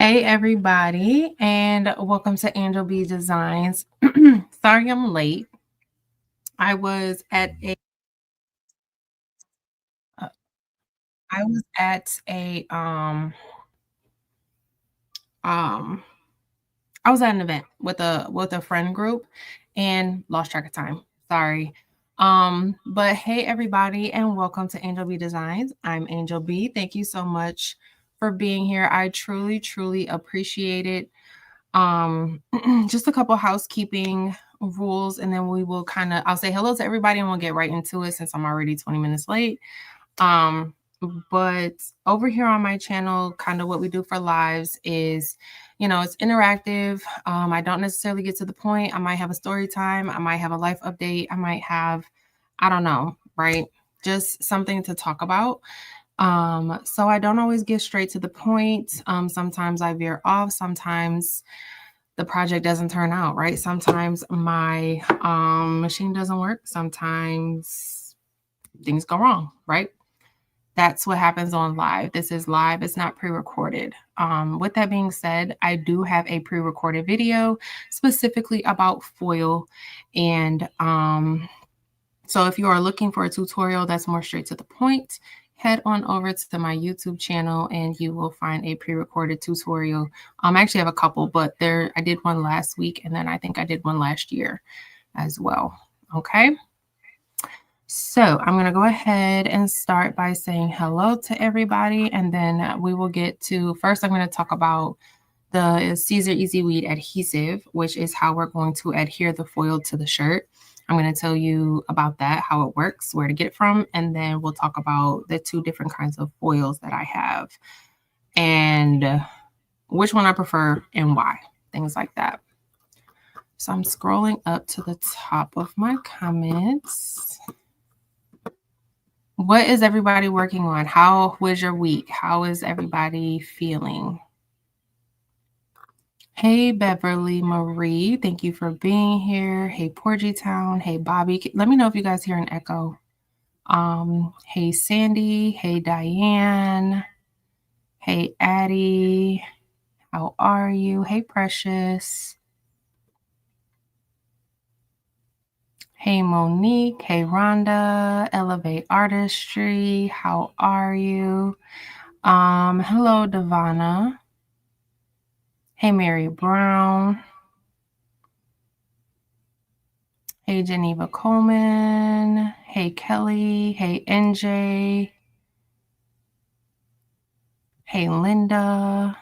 Hey everybody, and welcome to Angel B Designs. Sorry I'm late. I was at a uh, I was at a um I was at an event with a friend group and lost track of time. Sorry. But hey everybody and welcome to Angel B Designs. I'm Angel B. Thank you so much for being here. I truly appreciate it. Just a couple housekeeping rules, and then I'll say hello to everybody and we'll get right into it since I'm already 20 minutes late. Um, but over here on my channel, kind of what we do for lives is, it's interactive. I don't necessarily get to the point. I might have a story time, I might have a life update, I might have, I don't know, right? Just something to talk about. So I don't always get straight to the point. Sometimes I veer off, sometimes the project doesn't turn out right. Sometimes my machine doesn't work. Sometimes things go wrong, right? That's what happens on live. This is live. It's not pre-recorded. With that being said, I do have a pre-recorded video specifically about foil. And so if you are looking for a tutorial that's more straight to the point, head on over to my YouTube channel and you will find a pre-recorded tutorial. I actually have a couple, but I did one last week and then I think I did one last year as well. Okay. So I'm going to go ahead and start by saying hello to everybody. And then we will get to, first I'm going to talk about the Siser Easy Weed Adhesive, which is how we're going to adhere the foil to the shirt. I'm going to tell you about that, how it works, where to get it from, and then we'll talk about the two different kinds of foils that I have and which one I prefer and why, things like that. So I'm scrolling up to the top of my comments. What is everybody working on? How was your week? How is everybody feeling? Hey, Beverly Marie. Thank you for being here. Hey, Porgy Town. Hey, Bobby. Let me know if you guys hear an echo. Hey, Sandy. Hey, Diane. Hey, Addie. How are you? Hey, Precious. Hey, Monique. Hey, Rhonda. Elevate Artistry. How are you? Hello, Devana. Hey, Mary Brown. Hey, Geneva Coleman. Hey, Kelly. Hey, NJ. Hey, Linda.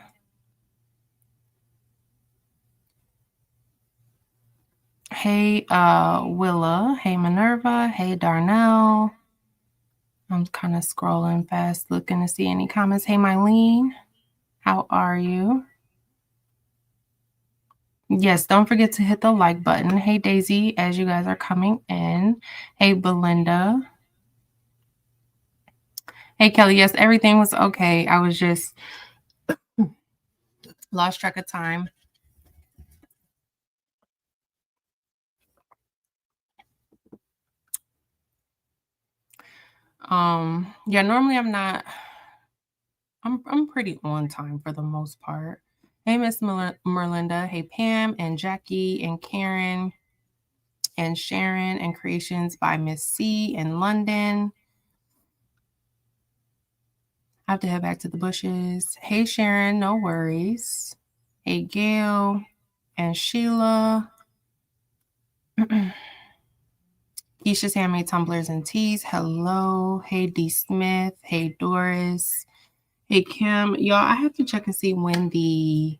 Hey, Willa. Hey, Minerva. Hey, Darnell. I'm kind of scrolling fast, looking to see any comments. Hey, Mylene. How are you? Yes, don't forget to hit the like button. Hey, Daisy, as you guys are coming in. Hey, Belinda. Hey, Kelly. Yes, everything was okay. I was just lost track of time. Yeah, normally I'm pretty on time for the most part. Hey, Miss Merlinda. Hey, Pam and Jackie and Karen and Sharon and Creations by Miss C in London. I have to head back to the bushes. Hey, Sharon, no worries. Hey, Gail and Sheila. Keisha's Handmade Tumblers and Teas. Hello. Hey, D. Smith. Hey, Doris. Hey, Kim. Y'all, I have to check and see when the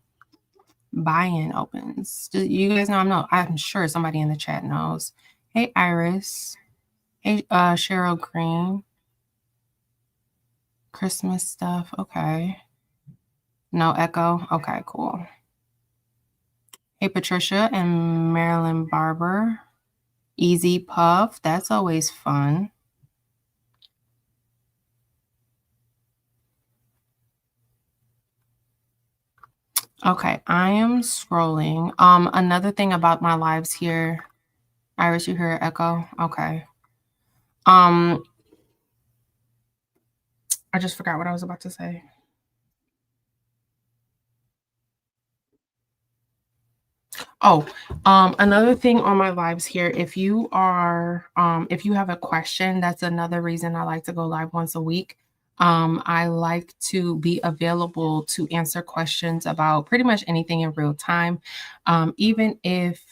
buy-in opens. Do you guys know? I'm sure somebody in the chat knows. Hey, Iris. Hey, Cheryl Green. Christmas stuff. Okay. No echo. Okay, cool. Hey, Patricia and Marilyn Barber. Easy Puff. That's always fun. Okay, I am scrolling. Another thing about my lives here. Iris, you hear echo? Okay. I just forgot what I was about to say. Oh, another thing on my lives here, if you have a question, that's another reason I like to go live once a week. I like to be available to answer questions about pretty much anything in real time, even if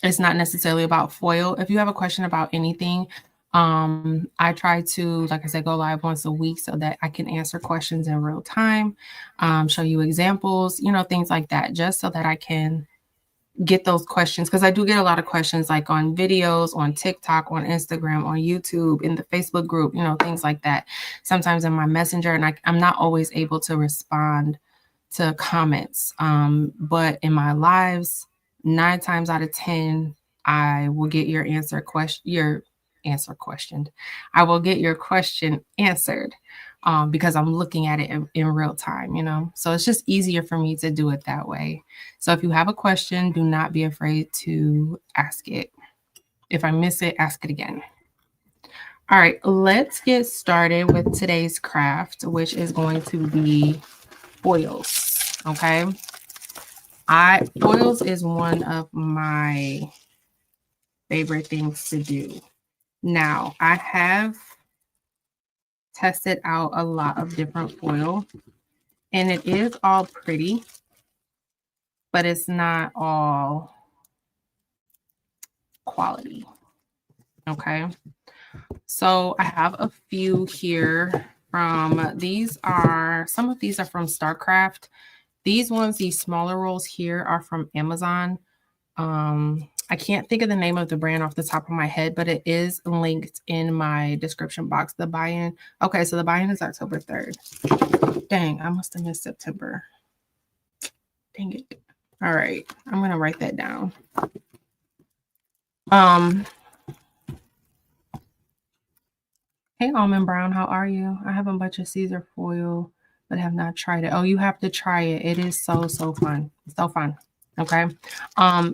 it's not necessarily about foil. If you have a question about anything, I try to, like I said, go live once a week so that I can answer questions in real time, show you examples, things like that, just so that I can get those questions, because I do get a lot of questions like on videos, on TikTok, on Instagram, on YouTube, in the Facebook group, things like that. Sometimes in my messenger, and I'm not always able to respond to comments. But in my lives, 9 times out of 10, I will get your answer questioned. I will get your question answered, because I'm looking at it in real time, So it's just easier for me to do it that way. So if you have a question, do not be afraid to ask it. If I miss it, ask it again. All right, let's get started with today's craft, which is going to be foils. Okay. Foils is one of my favorite things to do. Now, I have tested out a lot of different foil, and it is all pretty, but it's not all quality. Okay. So I have a few here some of these are from StarCraft. These smaller rolls here are from Amazon. I can't think of the name of the brand off the top of my head, but it is linked in my description box. The buy-in. Okay, so the buy-in is October 3rd. Dang, I must have missed September. Dang it. All right, I'm gonna write that down. Hey, Almond Brown, how are you? I have a bunch of Siser foil, but have not tried it. Oh, you have to try it. It is so fun. So fun. Okay.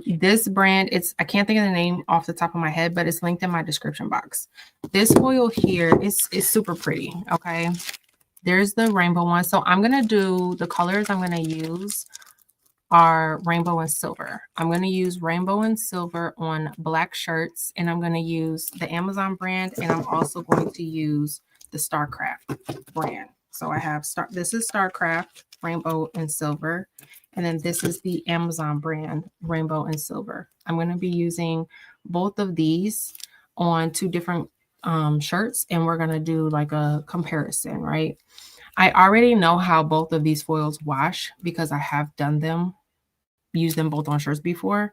This brand, I can't think of the name off the top of my head, but it's linked in my description box. This foil here is super pretty. Okay. There's the rainbow one. So I'm gonna do the colors I'm gonna use are rainbow and silver. I'm going to use rainbow and silver on black shirts, and I'm going to use the Amazon brand, and I'm also going to use the StarCraft brand. So I have this is StarCraft rainbow and silver, and then this is the Amazon brand rainbow and silver. I'm going to be using both of these on two different shirts, and we're going to do like a comparison, right? I already know how both of these foils wash because I have done them, used them both on shirts before.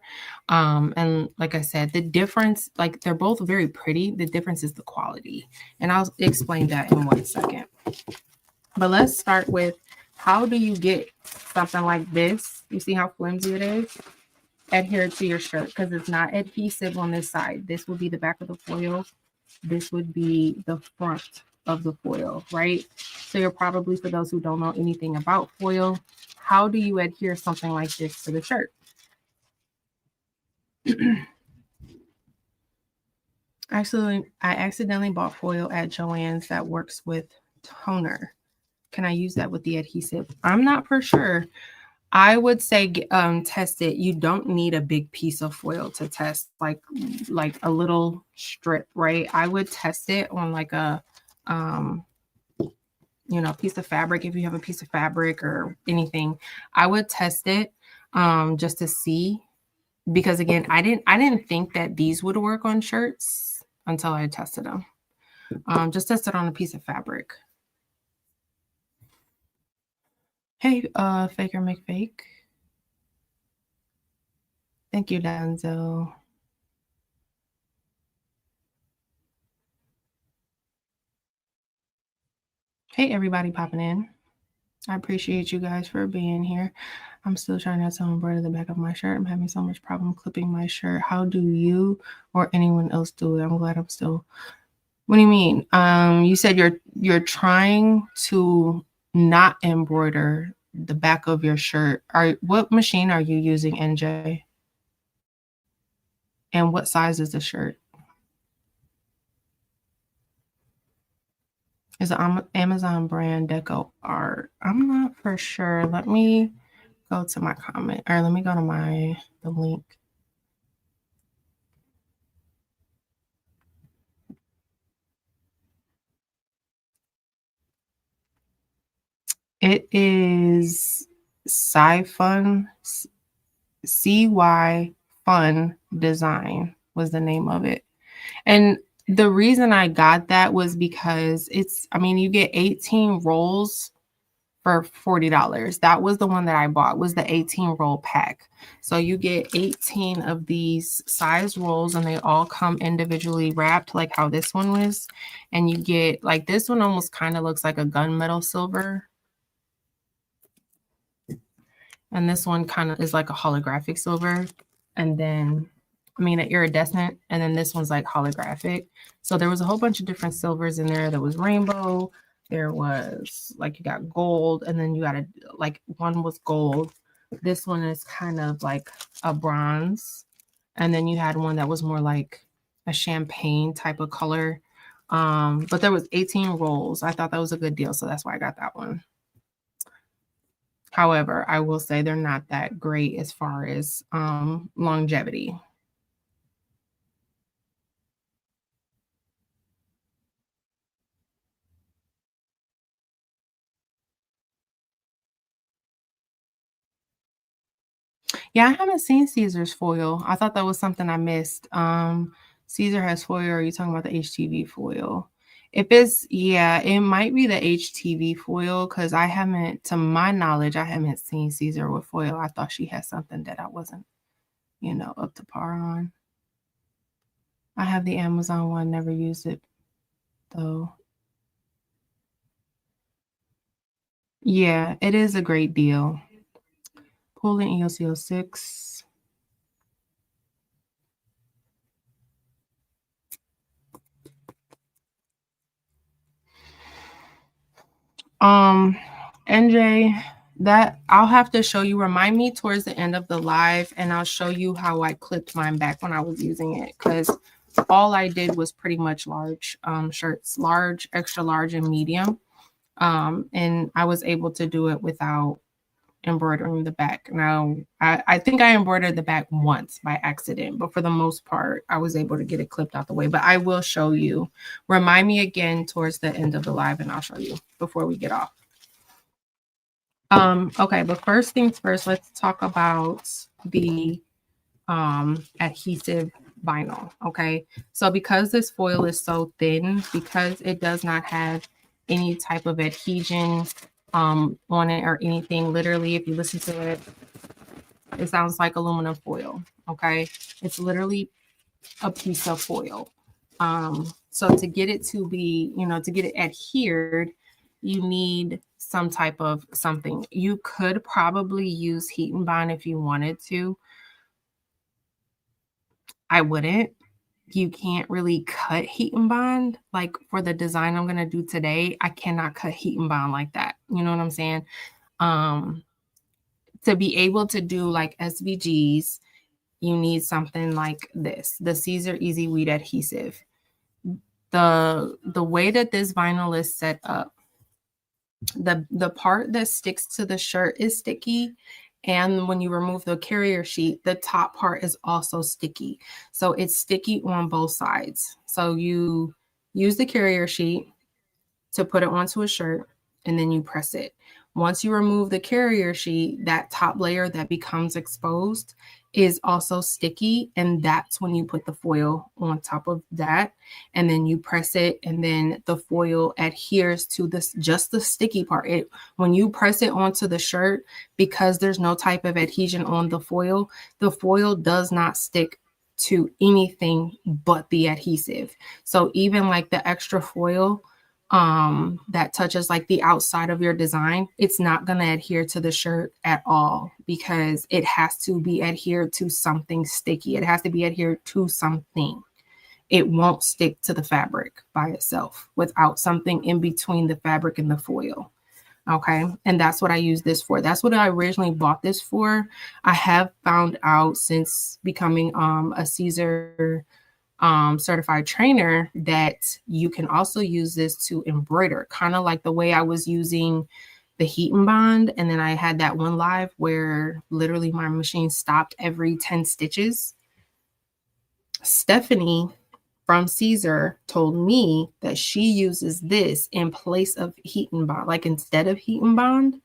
And like I said, the difference, like they're both very pretty. The difference is the quality. And I'll explain that in 1 second. But let's start with, how do you get something like this? You see how flimsy it is? Adhered to your shirt, because it's not adhesive on this side. This would be the back of the foil. This would be the front of the foil, right? So you're probably, for those who don't know anything about foil, how do you adhere something like this to the shirt? Actually, I accidentally bought foil at Joann's that works with toner. Can I use that with the adhesive? I'm not for sure. I would say test it. You don't need a big piece of foil to test, like a little strip, right? I would test it on like a piece of fabric. If you have a piece of fabric or anything, I would test it just to see, because again, I didn't think that these would work on shirts until I tested them. Just test it on a piece of fabric. Hey, Faker McFake. Thank you, Danzo. Hey, everybody popping in. I appreciate you guys for being here. I'm still trying not to embroider the back of my shirt. I'm having so much problem clipping my shirt. How do you or anyone else do it? I'm glad I'm still. What do you mean? You said you're trying to not embroider the back of your shirt. What machine are you using, NJ? And what size is the shirt? Is it Amazon brand Deco Art? I'm not for sure. Let me go to my comment, or let me go to the link. It is Sci-Fun, CY Fun Design was the name of it. And the reason I got that was because I mean, you get 18 rolls for $40. That was the one that I bought, was the 18 roll pack. So you get 18 of these size rolls and they all come individually wrapped like how this one was. And you get like this one almost kind of looks like a gunmetal silver. And this one kind of is like a holographic silver. And then, I mean, an iridescent. And then this one's like holographic. So there was a whole bunch of different silvers in there. There was rainbow. There was like, you got gold. And then you got like one was gold. This one is kind of like a bronze. And then you had one that was more like a champagne type of color. But there was 18 rolls. I thought that was a good deal. So that's why I got that one. However, I will say they're not that great as far as longevity. Yeah, I haven't seen Caesar's foil. I thought that was something I missed. Caesar has foil. Or are you talking about the HTV foil? If it's, yeah, it might be the HTV foil because I haven't, to my knowledge, I haven't seen Caesar with foil. I thought she had something that I wasn't, up to par on. I have the Amazon one, never used it though. Yeah, it is a great deal. Pulling EOC06. NJ, that I'll have to show you. Remind me towards the end of the live, and I'll show you how I clipped mine back when I was using it. Because all I did was pretty much large shirts, large, extra large, and medium. And I was able to do it without embroidering the back. Now, I think I embroidered the back once by accident, but for the most part, I was able to get it clipped out the way. But I will show you. Remind me again towards the end of the live, and I'll show you before we get off. Okay, but first things first, let's talk about the adhesive vinyl. Okay, so because this foil is so thin, because it does not have any type of adhesion on it or anything, literally, if you listen to it, it sounds like aluminum foil. Okay, it's literally a piece of foil. So to get it to be, to get it adhered, you need some type of something. You could probably use heat and bond if you wanted to. I wouldn't. You can't really cut heat and bond. Like for the design I'm going to do today, I cannot cut heat and bond like that. You know what I'm saying? Um, to be able to do like SVGs, you need something like this, the Siser Easy Weed Adhesive. The way that this vinyl is set up, the part that sticks to the shirt is sticky, and when you remove the carrier sheet, the top part is also sticky. So it's sticky on both sides. So you use the carrier sheet to put it onto a shirt, and then you press it. Once you remove the carrier sheet, that top layer that becomes exposed is also sticky, and that's when you put the foil on top of that, and then you press it, and then the foil adheres to this, just the sticky part. When you press it onto the shirt, because there's no type of adhesion on the foil does not stick to anything but the adhesive. So even like the extra foil that touches like the outside of your design, it's not going to adhere to the shirt at all because it has to be adhered to something sticky. It has to be adhered to something. It won't stick to the fabric by itself without something in between the fabric and the foil. Okay. And that's what I use this for. That's what I originally bought this for. I have found out since becoming a Siser certified trainer that you can also use this to embroider, kind of like the way I was using the heat and bond. And then I had that one live where literally my machine stopped every 10 stitches. Stephanie from Siser told me that she uses this in place of heat and bond, like instead of heat and bond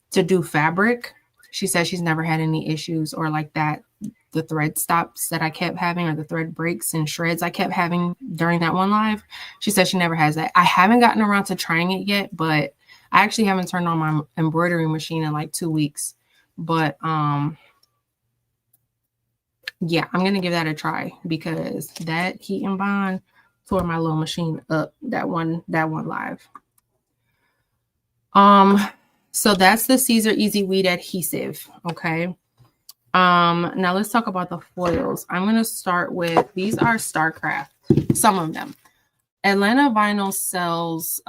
to do fabric. She says she's never had any issues or like that. The thread stops that I kept having or the thread breaks and shreds I kept having during that one live. She says she never has that. I haven't gotten around to trying it yet, but I actually haven't turned on my embroidery machine in like 2 weeks. But yeah, I'm going to give that a try because that heat and bond tore my little machine up that one live. So that's the Siser Easy Weed Adhesive. Okay. Now let's talk about the foils. I'm going to start with, these are Starcraft, some of them. Atlanta Vinyl sells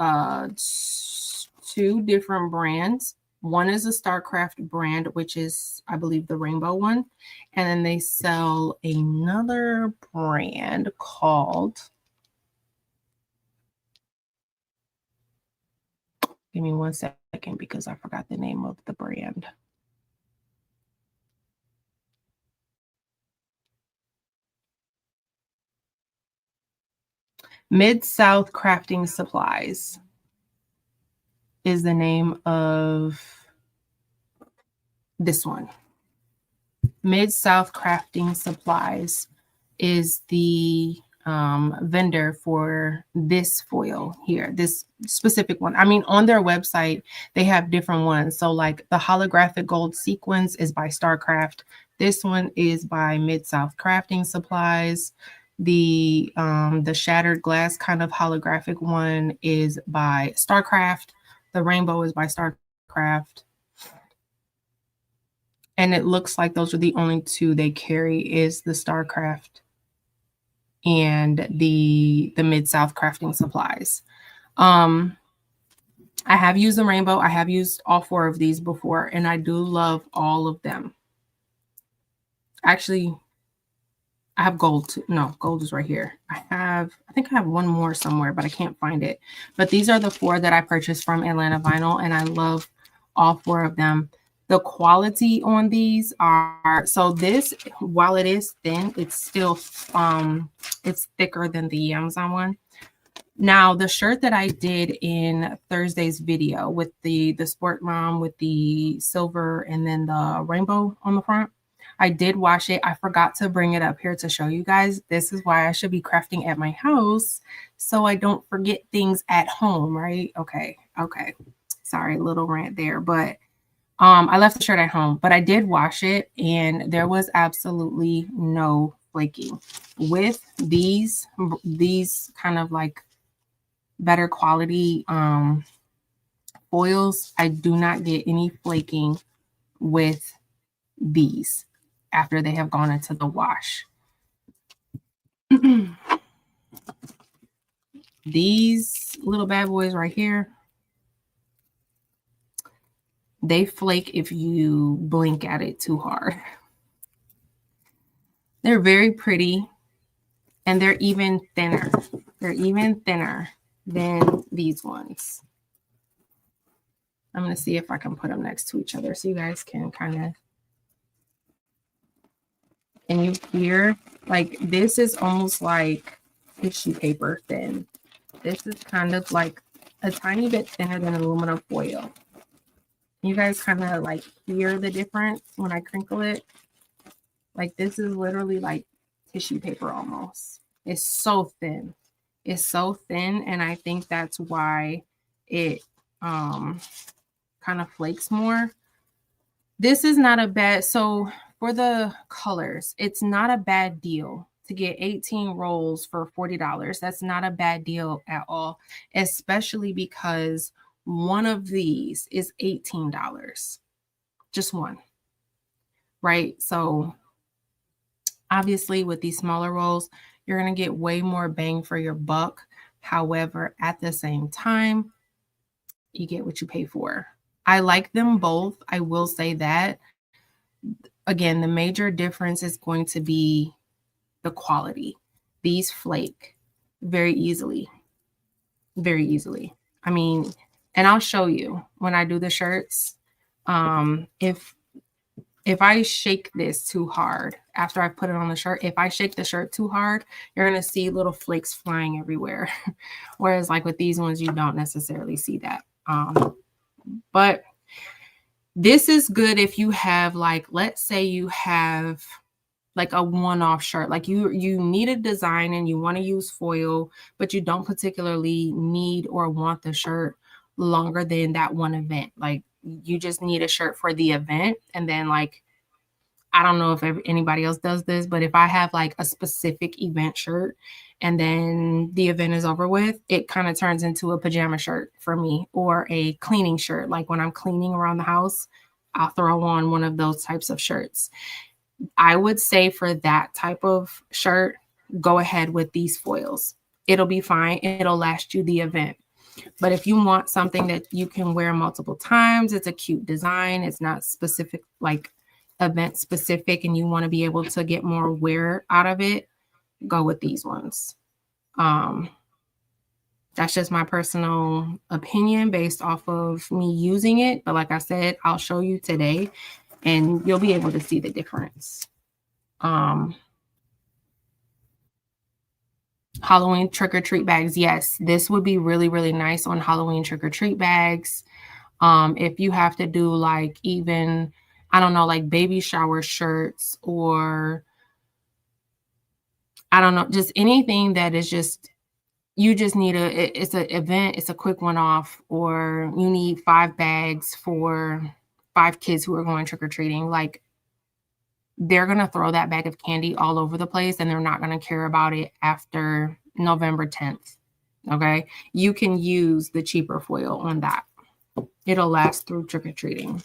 2 different brands. One is a Starcraft brand, which is, I believe, the rainbow one. And then they sell another brand called, give me 1 second because I forgot the name of the brand. Mid-South Crafting Supplies is the name of this one. Mid-South Crafting Supplies is the vendor for this foil here, this specific one. I mean, on their website, they have different ones. So like the holographic gold sequins is by Starcraft. This one is by Mid-South Crafting Supplies. The shattered glass kind of holographic one is by Starcraft. The rainbow is by Starcraft. And it looks like those are the only 2 they carry is the Starcraft and the Mid-South Crafting Supplies. I have used the rainbow. I have used all 4 of these before, and I do love all of them. Actually, I have gold too. No, gold is right here. I think I have one more somewhere, but I can't find it. But these are the 4 that I purchased from Atlanta Vinyl, and I love all 4 of them. The quality on these are, so this, while it is thin, it's still, it's thicker than the Amazon one. Now, the shirt that I did in Thursday's video with the sport mom with the silver and then the rainbow on the front, I did wash it. I forgot to bring it up here to show you guys. This is why I should be crafting at my house so I don't forget things at home, right? Okay. Sorry, little rant there, but I left the shirt at home, but I did wash it and there was absolutely no flaking. With these kind of like better quality foils, I do not get any flaking with these after they have gone into the wash. These little bad boys right here, they flake if you blink at it too hard. They're very pretty and they're even thinner. They're even thinner than these ones. I'm going to see if I can put them next to each other so you guys can kind of, and you hear, like, this is almost like tissue paper thin. This is kind of like a tiny bit thinner than aluminum foil. You guys kind of like hear the difference when I crinkle it. Like this is literally like tissue paper almost. It's so thin. It's so thin, and I think that's why it kind of flakes more. This is not a bad, so for the colors, it's not a bad deal to get 18 rolls for $40. That's not a bad deal at all, especially because one of these is $18. Just one, right? So obviously with these smaller rolls, you're going to get way more bang for your buck. However, at the same time, you get what you pay for. I like them both. I will say that. Again, the major difference is going to be the quality. These flake very easily. Very easily. I mean, And I'll show you when I do the shirts. If I shake this too hard after I put it on the shirt, if I shake the shirt too hard, you're going to see little flakes flying everywhere. Whereas like with these ones, you don't necessarily see that. But this is good if you have like, let's say you have like a one-off shirt, like you need a design and you want to use foil, but you don't particularly need or want the shirt longer than that one event. Like you just need a shirt for the event. And then like, I don't know if anybody else does this, but if I have like a specific event shirt and then the event is over with, it kind of turns into a pajama shirt for me, or a cleaning shirt. Like when I'm cleaning around the house, I'll throw on one of those types of shirts. I would say for that type of shirt, go ahead with these foils. It'll be fine. It'll last you the event. But if you want something that you can wear multiple times, it's a cute design, it's not specific, like event specific, and you want to be able to get more wear out of it, go with these ones. That's just my personal opinion based off of me using it. But like I said, I'll show you today and you'll be able to see the difference. Halloween trick-or-treat bags. Yes, this would be really, really nice on Halloween trick-or-treat bags. If you have to do like even, I don't know, like baby shower shirts, or I don't know, just anything that is just, you just need it's an event, it's a quick one off, or you need 5 bags for 5 kids who are going trick-or-treating. Like they're going to throw that bag of candy all over the place and they're not going to care about it after November 10th. Okay. You can use the cheaper foil on that. It'll last through trick-or-treating.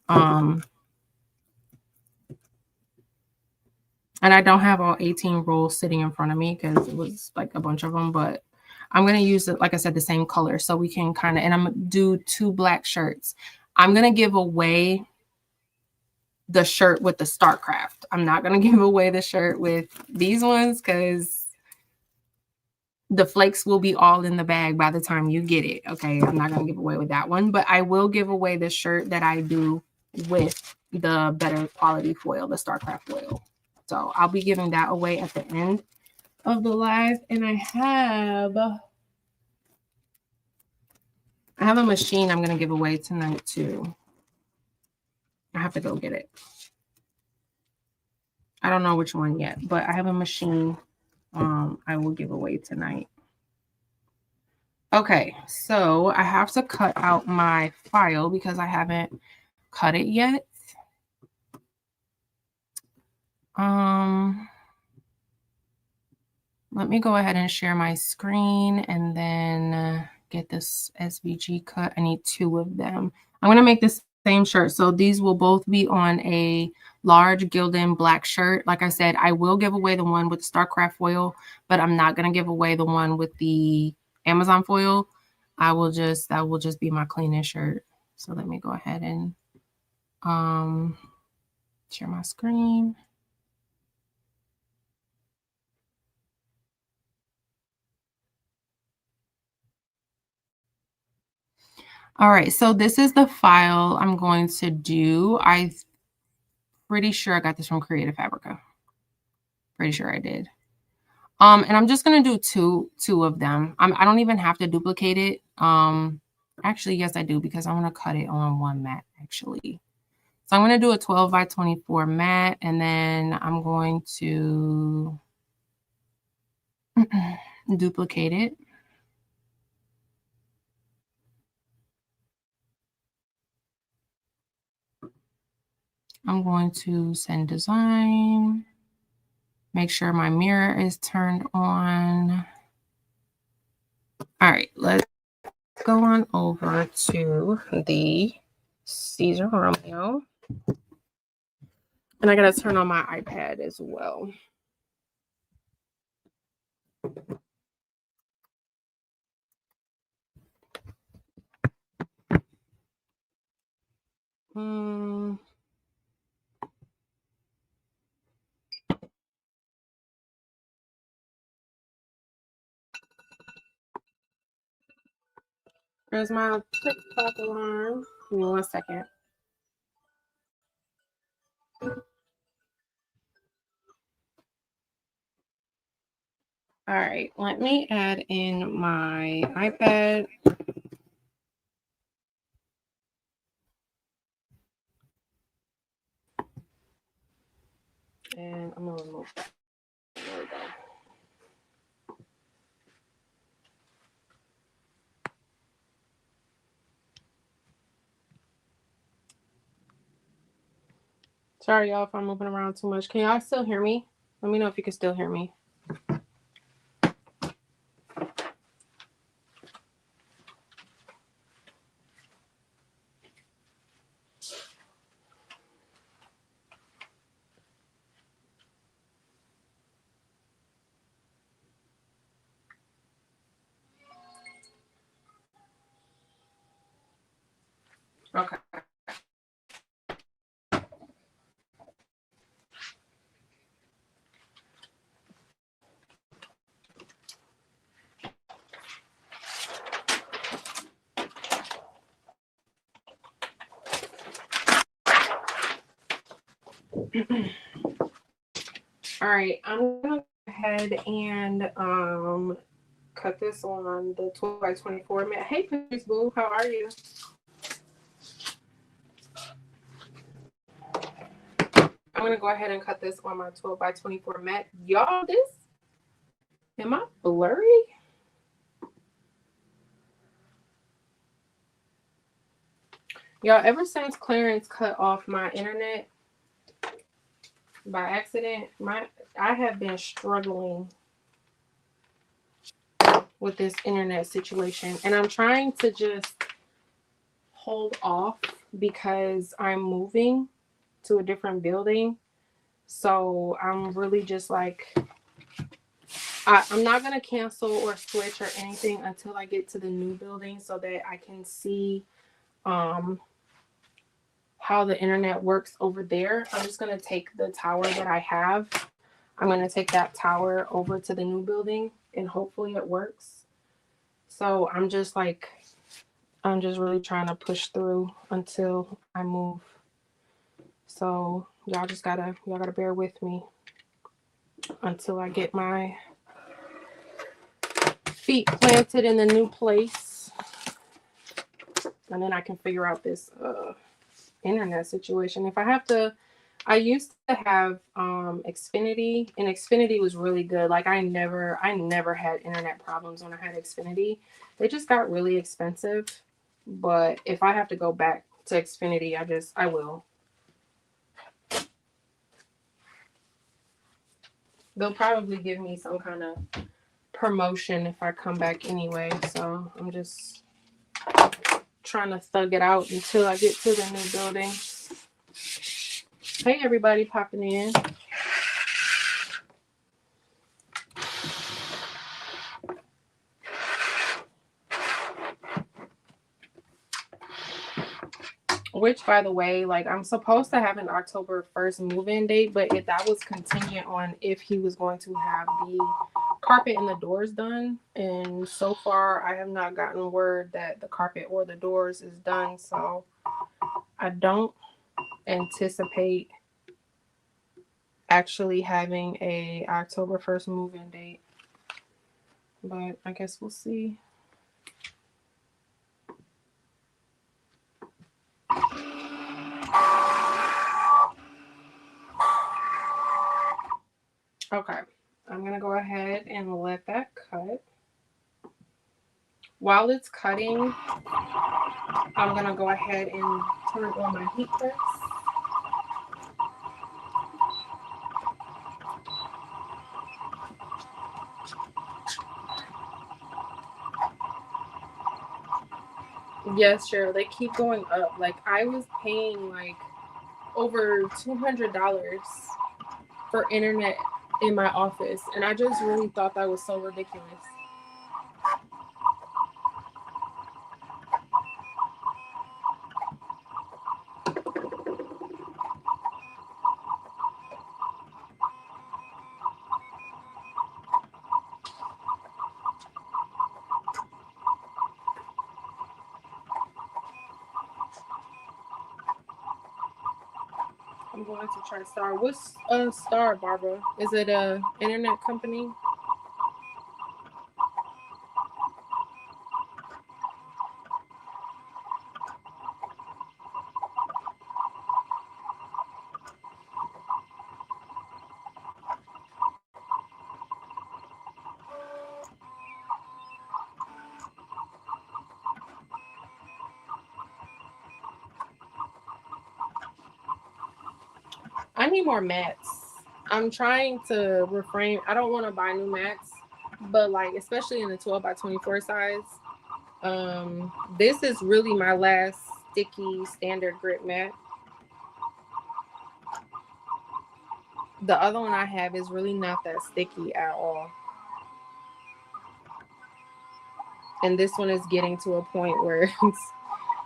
And I don't have all 18 rolls sitting in front of me because it was like a bunch of them, but I'm going to use it, like I said, the same color so we can kind of, and I'm going to do 2 black shirts. I'm going to give away the shirt with the StarCraft. I'm not going to give away the shirt with these ones because the flakes will be all in the bag by the time you get it. Okay, I'm not going to give away with that one, but I will give away the shirt that I do with the better quality foil, the StarCraft foil. So I'll be giving that away at the end of the live. And I have a machine I'm going to give away tonight too. I have to go get it. I don't know which one yet, but I have a machine I will give away tonight. Okay, so I have to cut out my file because I haven't cut it yet. Let me go ahead and share my screen and then get this SVG cut. I need 2 of them. I'm going to make the same shirt. So these will both be on a large Gildan black shirt. Like I said, I will give away the one with the StarCraft foil, but I'm not going to give away the one with the Amazon foil. That will just be my cleanest shirt. So let me go ahead and share my screen. All right, so this is the file I'm going to do. I'm pretty sure I got this from Creative Fabrica. Pretty sure I did. And I'm just gonna do two of them. I don't even have to duplicate it. Actually, yes, I do, because I want to cut it on one mat actually. So I'm gonna do a 12 by 24 mat, and then I'm going to duplicate it. I'm going to send design. Make sure my mirror is turned on. All right, let's go on over to the Siser Romeo. And I gotta turn on my iPad as well. There's my TikTok alarm. Give me 1 second. All right, let me add in my iPad. And I'm gonna remove that. There we go. Sorry, y'all, if I'm moving around too much. Can y'all still hear me? Let me know if you can still hear me. Okay. All right, I'm gonna go ahead and cut this on the 12 by 24 mat. Hey, Patrice Boo, how are you? I'm gonna go ahead and cut this on my 12 by 24 mat. Y'all, this, am I blurry? Y'all, ever since Clarence cut off my internet by accident, I have been struggling with this internet situation, and I'm trying to just hold off because I'm moving to a different building. So I'm really just like, I'm not gonna cancel or switch or anything until I get to the new building so that I can see how the internet works over there. I'm just gonna take the tower that I have. I'm gonna take that tower over to the new building and hopefully it works. So I'm just really trying to push through until I move. So y'all gotta bear with me until I get my feet planted in the new place. And then I can figure out this internet situation. If I have to, I used to have Xfinity, and Xfinity was really good. Like I never had internet problems when I had Xfinity. They just got really expensive. But if I have to go back to Xfinity, I will. They'll probably give me some kind of promotion if I come back anyway. So I'm just trying to thug it out until I get to the new building. Hey, everybody popping in. Which, by the way, like I'm supposed to have an October 1st move-in date, but if that was contingent on if he was going to have the carpet and the doors done. And so far, I have not gotten word that the carpet or the doors is done. So I don't anticipate actually having a October 1st move-in date. But I guess we'll see. Okay, I'm gonna go ahead and let that cut. While it's cutting, I'm gonna go ahead and turn on my heat press. Yes, sure. They keep going up. Like I was paying like over $200 for internet in my office, and I just really thought that was so ridiculous. I'm going to try Star. What's Star, Barbara? Is it a internet company? I need more mats. I'm trying to refrain. I don't want to buy new mats, but like especially in the 12 by 24 size. This is really my last sticky standard grip mat. The other one I have is really not that sticky at all. And this one is getting to a point where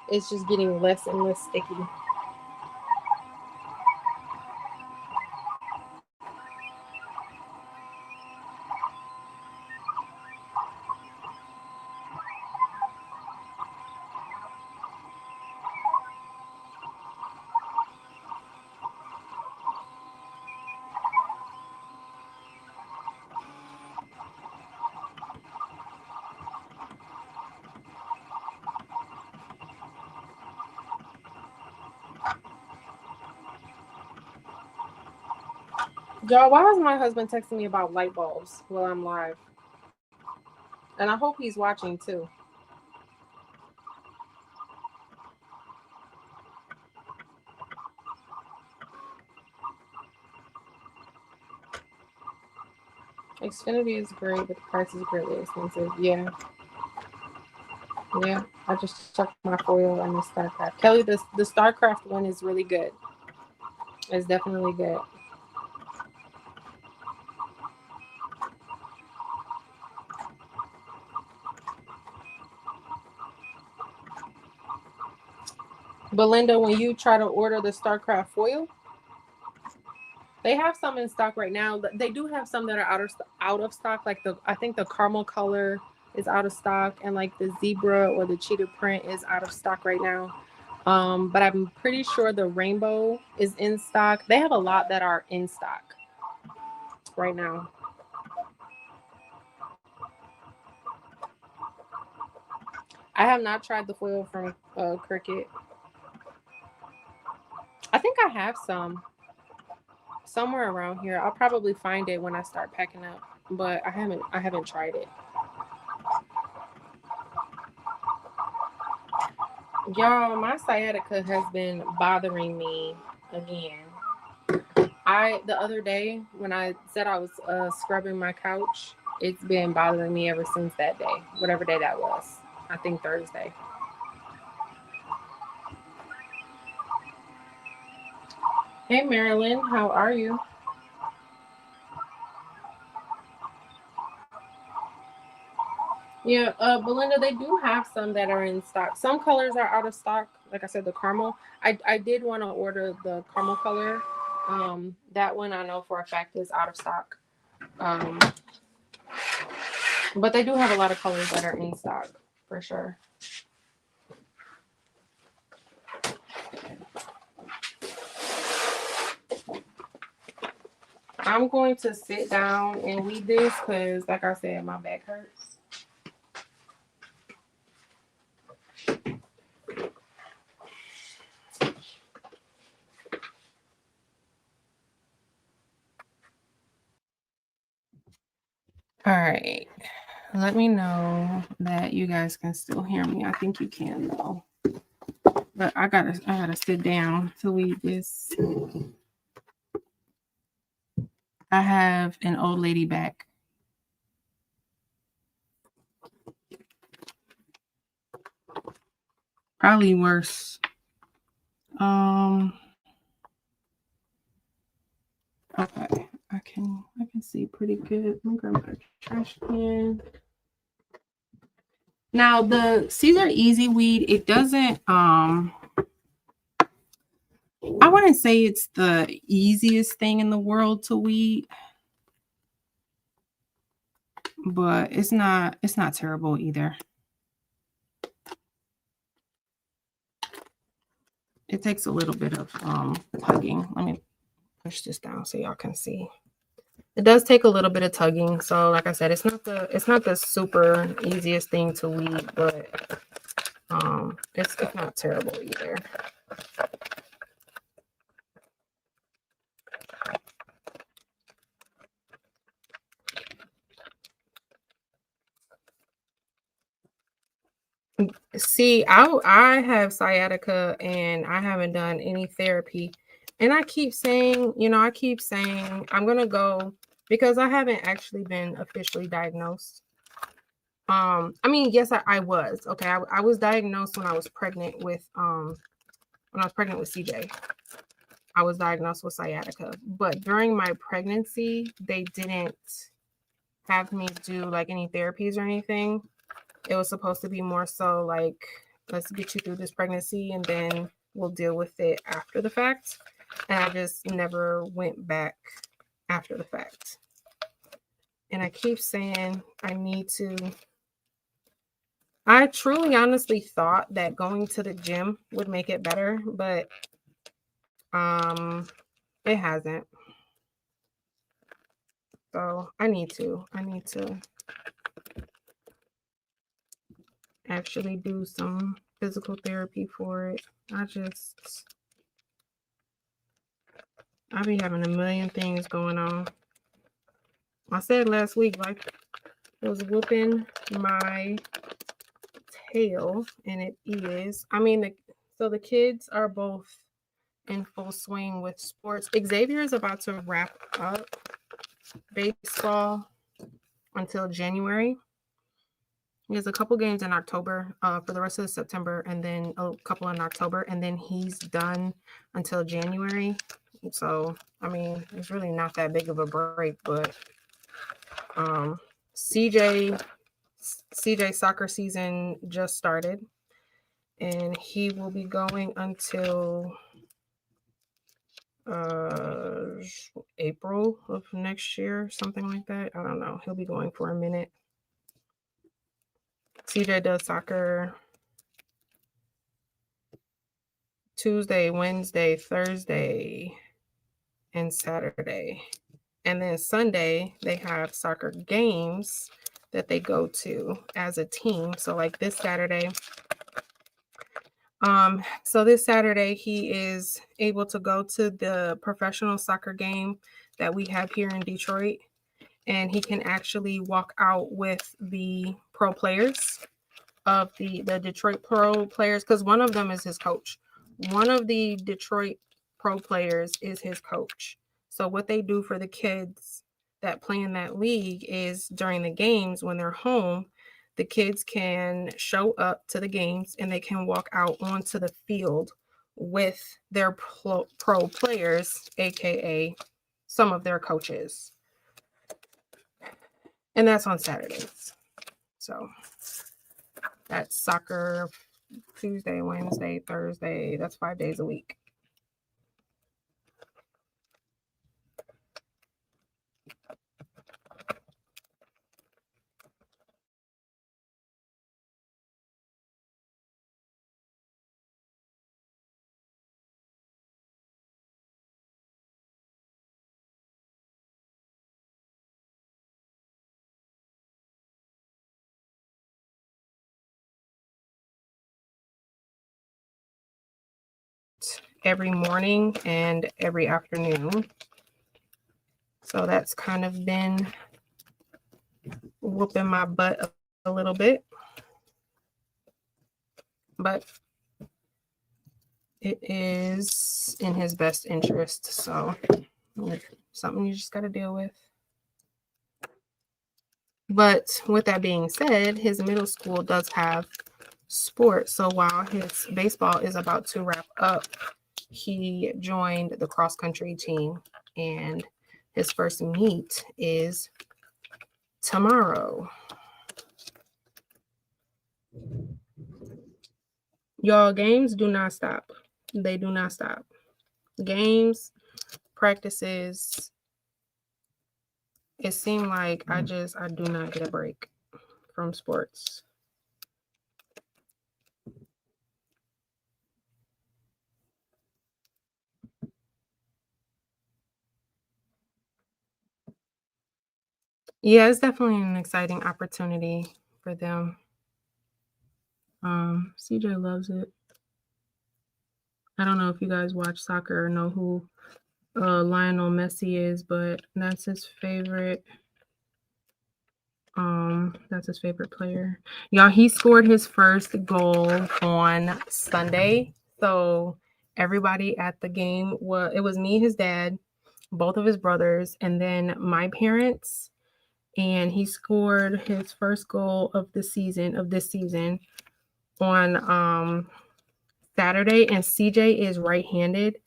it's just getting less and less sticky. Y'all, why is my husband texting me about light bulbs while I'm live? And I hope he's watching too. Xfinity is great, but the price is greatly expensive. Yeah. Yeah. I just checked my foil and the StarCraft. Kelly, the StarCraft one is really good. It's definitely good. Belinda, when you try to order the StarCraft foil, they have some in stock right now. They do have some that are out of stock. Like I think the caramel color is out of stock, and like the zebra or the cheetah print is out of stock right now. But I'm pretty sure the rainbow is in stock. They have a lot that are in stock right now. I have not tried the foil from Cricut. I think I have some somewhere around here. I'll probably find it when I start packing up, but I haven't tried it. Y'all, my sciatica has been bothering me again. The other day when I said I was scrubbing my couch, it's been bothering me ever since that day, whatever day that was. I think Thursday. Hey Marilyn, how are you? Yeah, Belinda, they do have some that are in stock. Some colors are out of stock. Like I said, the caramel. I did want to order the caramel color. That one I know for a fact is out of stock. Um, but they do have a lot of colors that are in stock for sure. I'm going to sit down and read this because, like I said, my back hurts. All right. Let me know that you guys can still hear me. I think you can though. But I gotta sit down to read this. I have an old lady back. Probably worse. Okay. I can see pretty good. I'm gonna grab my trash can. Now the Siser Easy Weed, it doesn't I wouldn't say it's the easiest thing in the world to weed, but it's not terrible either. It takes a little bit of tugging. Let me push this down so y'all can see. It does take a little bit of tugging. So like I said, it's not the super easiest thing to weed, but it's not terrible either. See, I have sciatica and I haven't done any therapy. And I keep saying, I'm gonna go because I haven't actually been officially diagnosed. I mean, yes, I was. Okay, I was diagnosed when I was pregnant with CJ. I was diagnosed with sciatica. But during my pregnancy, they didn't have me do like any therapies or anything. It was supposed to be more so like, let's get you through this pregnancy and then we'll deal with it after the fact. And I just never went back after the fact. And I keep saying I truly honestly thought that going to the gym would make it better, but it hasn't. So I need to actually do some physical therapy for it. I be having a million things going on. I said last week, like, it was whooping my tail, and it is. I mean, so the kids are both in full swing with sports. Xavier is about to wrap up baseball until January. He has a couple games in October for the rest of September, and then a couple in October, and then he's done until January. So, I mean, it's really not that big of a break, but CJ soccer season just started, and he will be going until April of next year, something like that. I don't know. He'll be going for a minute. CJ does soccer Tuesday, Wednesday, Thursday, and Saturday. And then Sunday, they have soccer games that they go to as a team. So like this Saturday, he is able to go to the professional soccer game that we have here in Detroit. And he can actually walk out with the pro players of the Detroit pro players, because one of them is his coach. One of the Detroit pro players is his coach. So what they do for the kids that play in that league is during the games when they're home, the kids can show up to the games and they can walk out onto the field with their pro players, aka some of their coaches. And that's on Saturdays. So that's soccer Tuesday, Wednesday, Thursday. That's 5 days a week. Every morning and every afternoon. So that's kind of been whooping my butt a little bit. But it is in his best interest. So something you just got to deal with. But with that being said, his middle school does have sports. So while his baseball is about to wrap up, he joined the cross country team, and his first meet is tomorrow. Y'all, games do not stop. They do not stop. Games, practices. It seemed like I do not get a break from sports. Yeah, it's definitely an exciting opportunity for them. CJ loves it. I don't know if you guys watch soccer or know who Lionel Messi is, but that's his favorite. That's his favorite player. Y'all, he scored his first goal on Sunday. So everybody at the game it was me, his dad, both of his brothers, and then my parents. And he scored his first goal of this season on Saturday. And CJ is right-handed.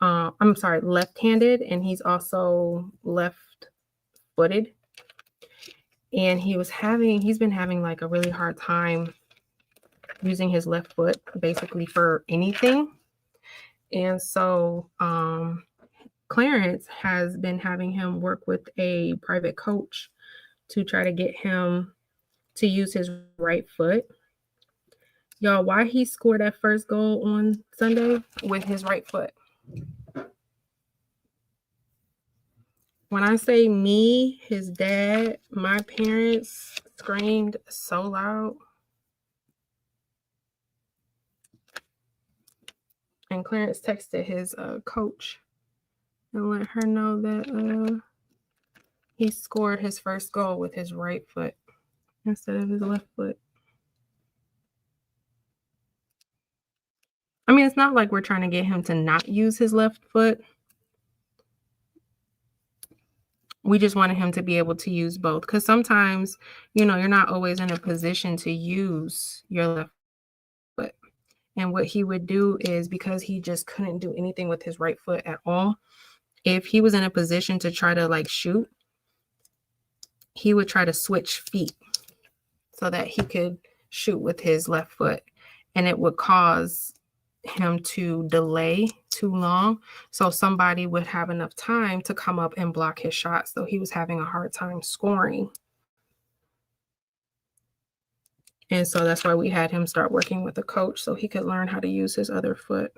I'm sorry, left-handed, and he's also left-footed. And he's been having like a really hard time using his left foot basically for anything. And so Clarence has been having him work with a private coach to try to get him to use his right foot. Y'all, why he scored that first goal on Sunday with his right foot? When I say me, his dad, my parents screamed so loud. And Clarence texted his coach and let her know that he scored his first goal with his right foot instead of his left foot. I mean, it's not like we're trying to get him to not use his left foot. We just wanted him to be able to use both, because sometimes, you're not always in a position to use your left foot. And what he would do is, because he just couldn't do anything with his right foot at all, if he was in a position to try to like shoot, he would try to switch feet so that he could shoot with his left foot. And it would cause him to delay too long, so somebody would have enough time to come up and block his shot. So he was having a hard time scoring. And so that's why we had him start working with a coach so he could learn how to use his other foot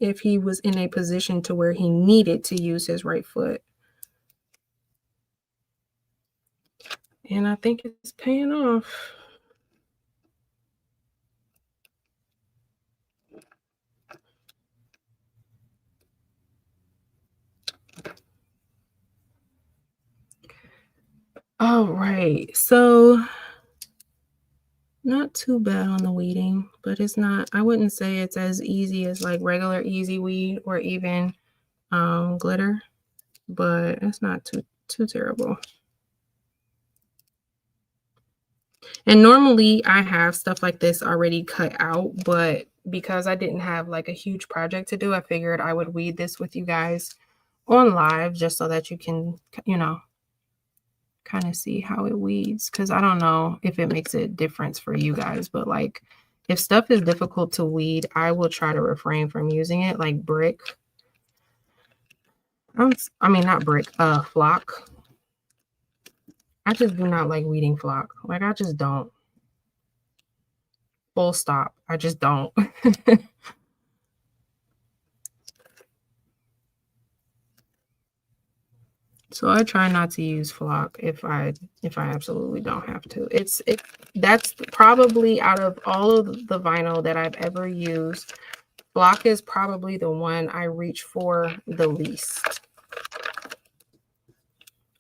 if he was in a position to where he needed to use his right foot. And I think it's paying off. All right, so not too bad on the weeding, but I wouldn't say it's as easy as like regular easy weed or even glitter, but it's not too terrible. And normally I have stuff like this already cut out, but because I didn't have like a huge project to do, I figured I would weed this with you guys on live just so that you can, kind of see how it weeds, because I don't know if it makes a difference for you guys, but like if stuff is difficult to weed, I will try to refrain from using it, like brick. I mean, not brick, flock. I just do not like weeding flock. Like, I just don't. Full stop. I just don't. So I try not to use flock if I absolutely don't have to. That's probably, out of all of the vinyl that I've ever used, flock is probably the one I reach for the least.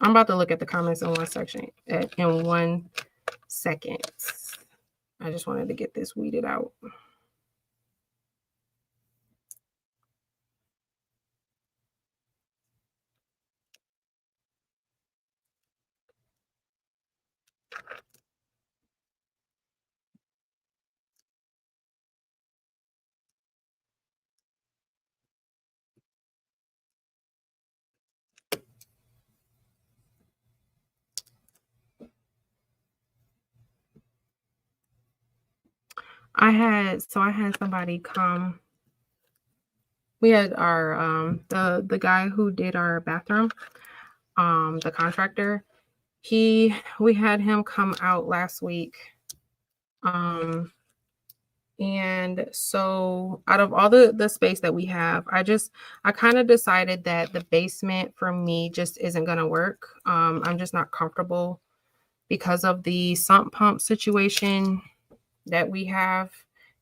I'm about to look at the comments in 1 second. I just wanted to get this weeded out. I had somebody come. We had our the guy who did our bathroom, the contractor. We had him come out last week. And so out of all the space that we have, I kind of decided that the basement for me just isn't going to work. I'm just not comfortable because of the sump pump situation that we have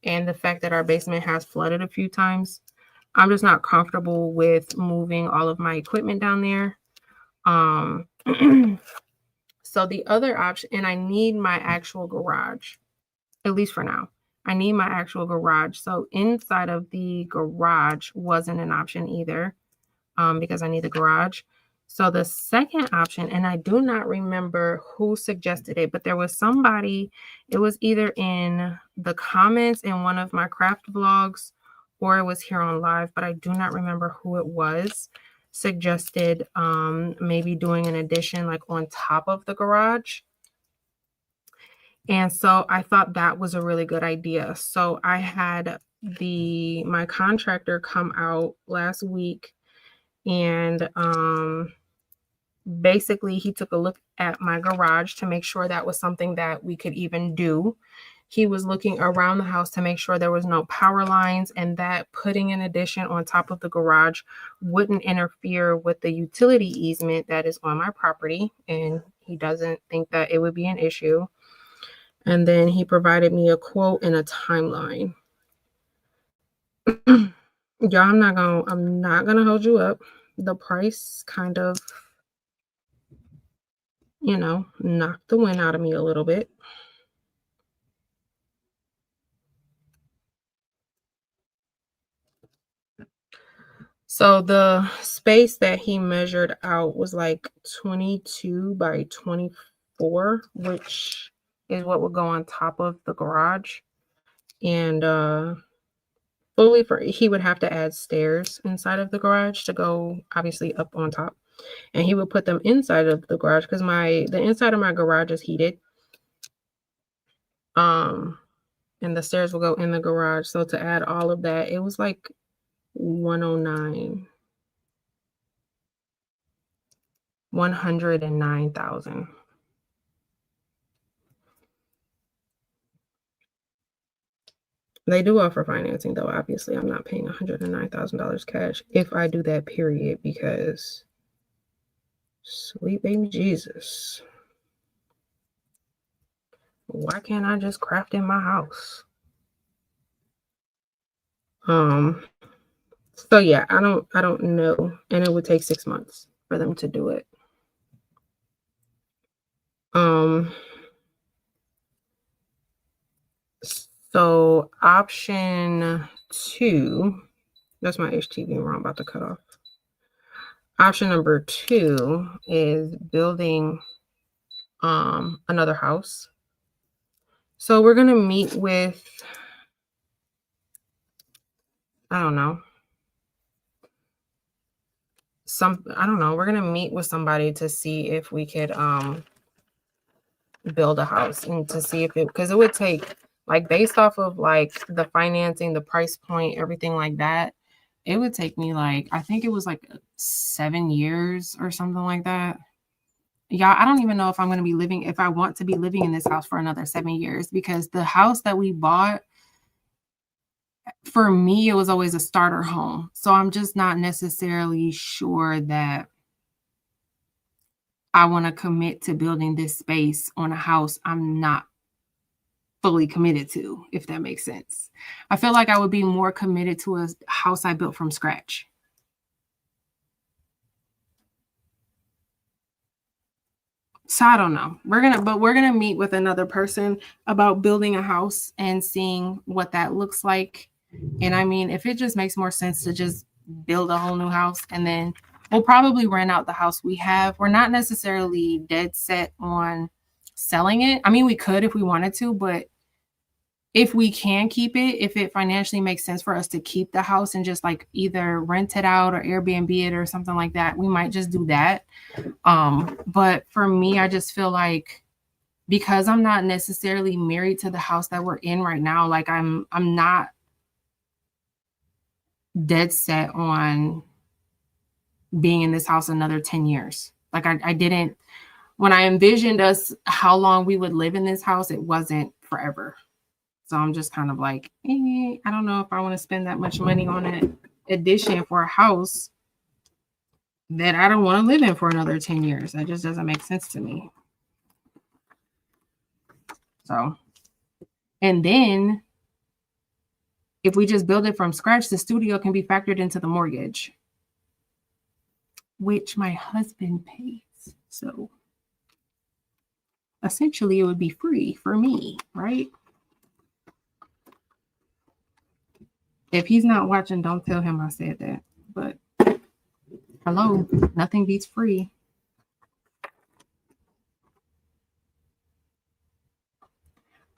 and the fact that our basement has flooded a few times. I'm just not comfortable with moving all of my equipment down there. Um, so the other option, and I need my actual garage, at least for now. I need my actual garage. So inside of the garage wasn't an option either, because I need the garage. So the second option, and I do not remember who suggested it, but there was somebody, it was either in the comments in one of my craft vlogs or it was here on live, but I do not remember who it was, suggested maybe doing an addition like on top of the garage. And so I thought that was a really good idea. So I had my contractor come out last week and basically he took a look at my garage to make sure that was something that we could even do. He was looking around the house to make sure there was no power lines and that putting an addition on top of the garage wouldn't interfere with the utility easement that is on my property. And he doesn't think that it would be an issue. And then he provided me a quote and a timeline. Y'all, I'm not gonna hold you up. The price kind of, knocked the wind out of me a little bit. So the space that he measured out was like 22 by 24, which is what would go on top of the garage. And he would have to add stairs inside of the garage to go obviously up on top. And he would put them inside of the garage because the inside of my garage is heated. And the stairs will go in the garage. So to add all of that, it was like 109,000. They do offer financing though. Obviously, I'm not paying $109,000 cash if I do that, period, because sweet baby Jesus. Why can't I just craft in my house? So yeah, I don't know. And it would take 6 months for them to do it. So option 2, that's my HTV wrong, I'm about to cut off. Option number 2 is building another house. So we're gonna meet with, I don't know. We're gonna meet with somebody to see if we could build a house and to see if because it would take, like, based off of like the financing, the price point, everything like that, it would take me like, I think it was like 7 years or something like that. Yeah, I don't even know if I want to be living in this house for another 7 years, because the house that we bought, for me, it was always a starter home. So I'm just not necessarily sure that I want to commit to building this space on a house I'm not fully committed to, if that makes sense. I feel like I would be more committed to a house I built from scratch. So I don't know. We're gonna meet with another person about building a house and seeing what that looks like. And I mean, if it just makes more sense to just build a whole new house, and then we'll probably rent out the house we have. We're not necessarily dead set on selling it. I mean, we could if we wanted to, but if we can keep it, if it financially makes sense for us to keep the house and just like either rent it out or Airbnb it or something like that, we might just do that. But for me, I just feel like, because I'm not necessarily married to the house that we're in right now, like I'm not dead set on being in this house another 10 years. Like I didn't, when I envisioned us how long we would live in this house, it wasn't forever. So I'm just kind of like, I don't know if I want to spend that much money on an addition for a house that I don't want to live in for another 10 years. That just doesn't make sense to me. So, and then if we just build it from scratch, the studio can be factored into the mortgage, which my husband pays. So essentially it would be free for me, right? If he's not watching, don't tell him I said that. But hello, nothing beats free.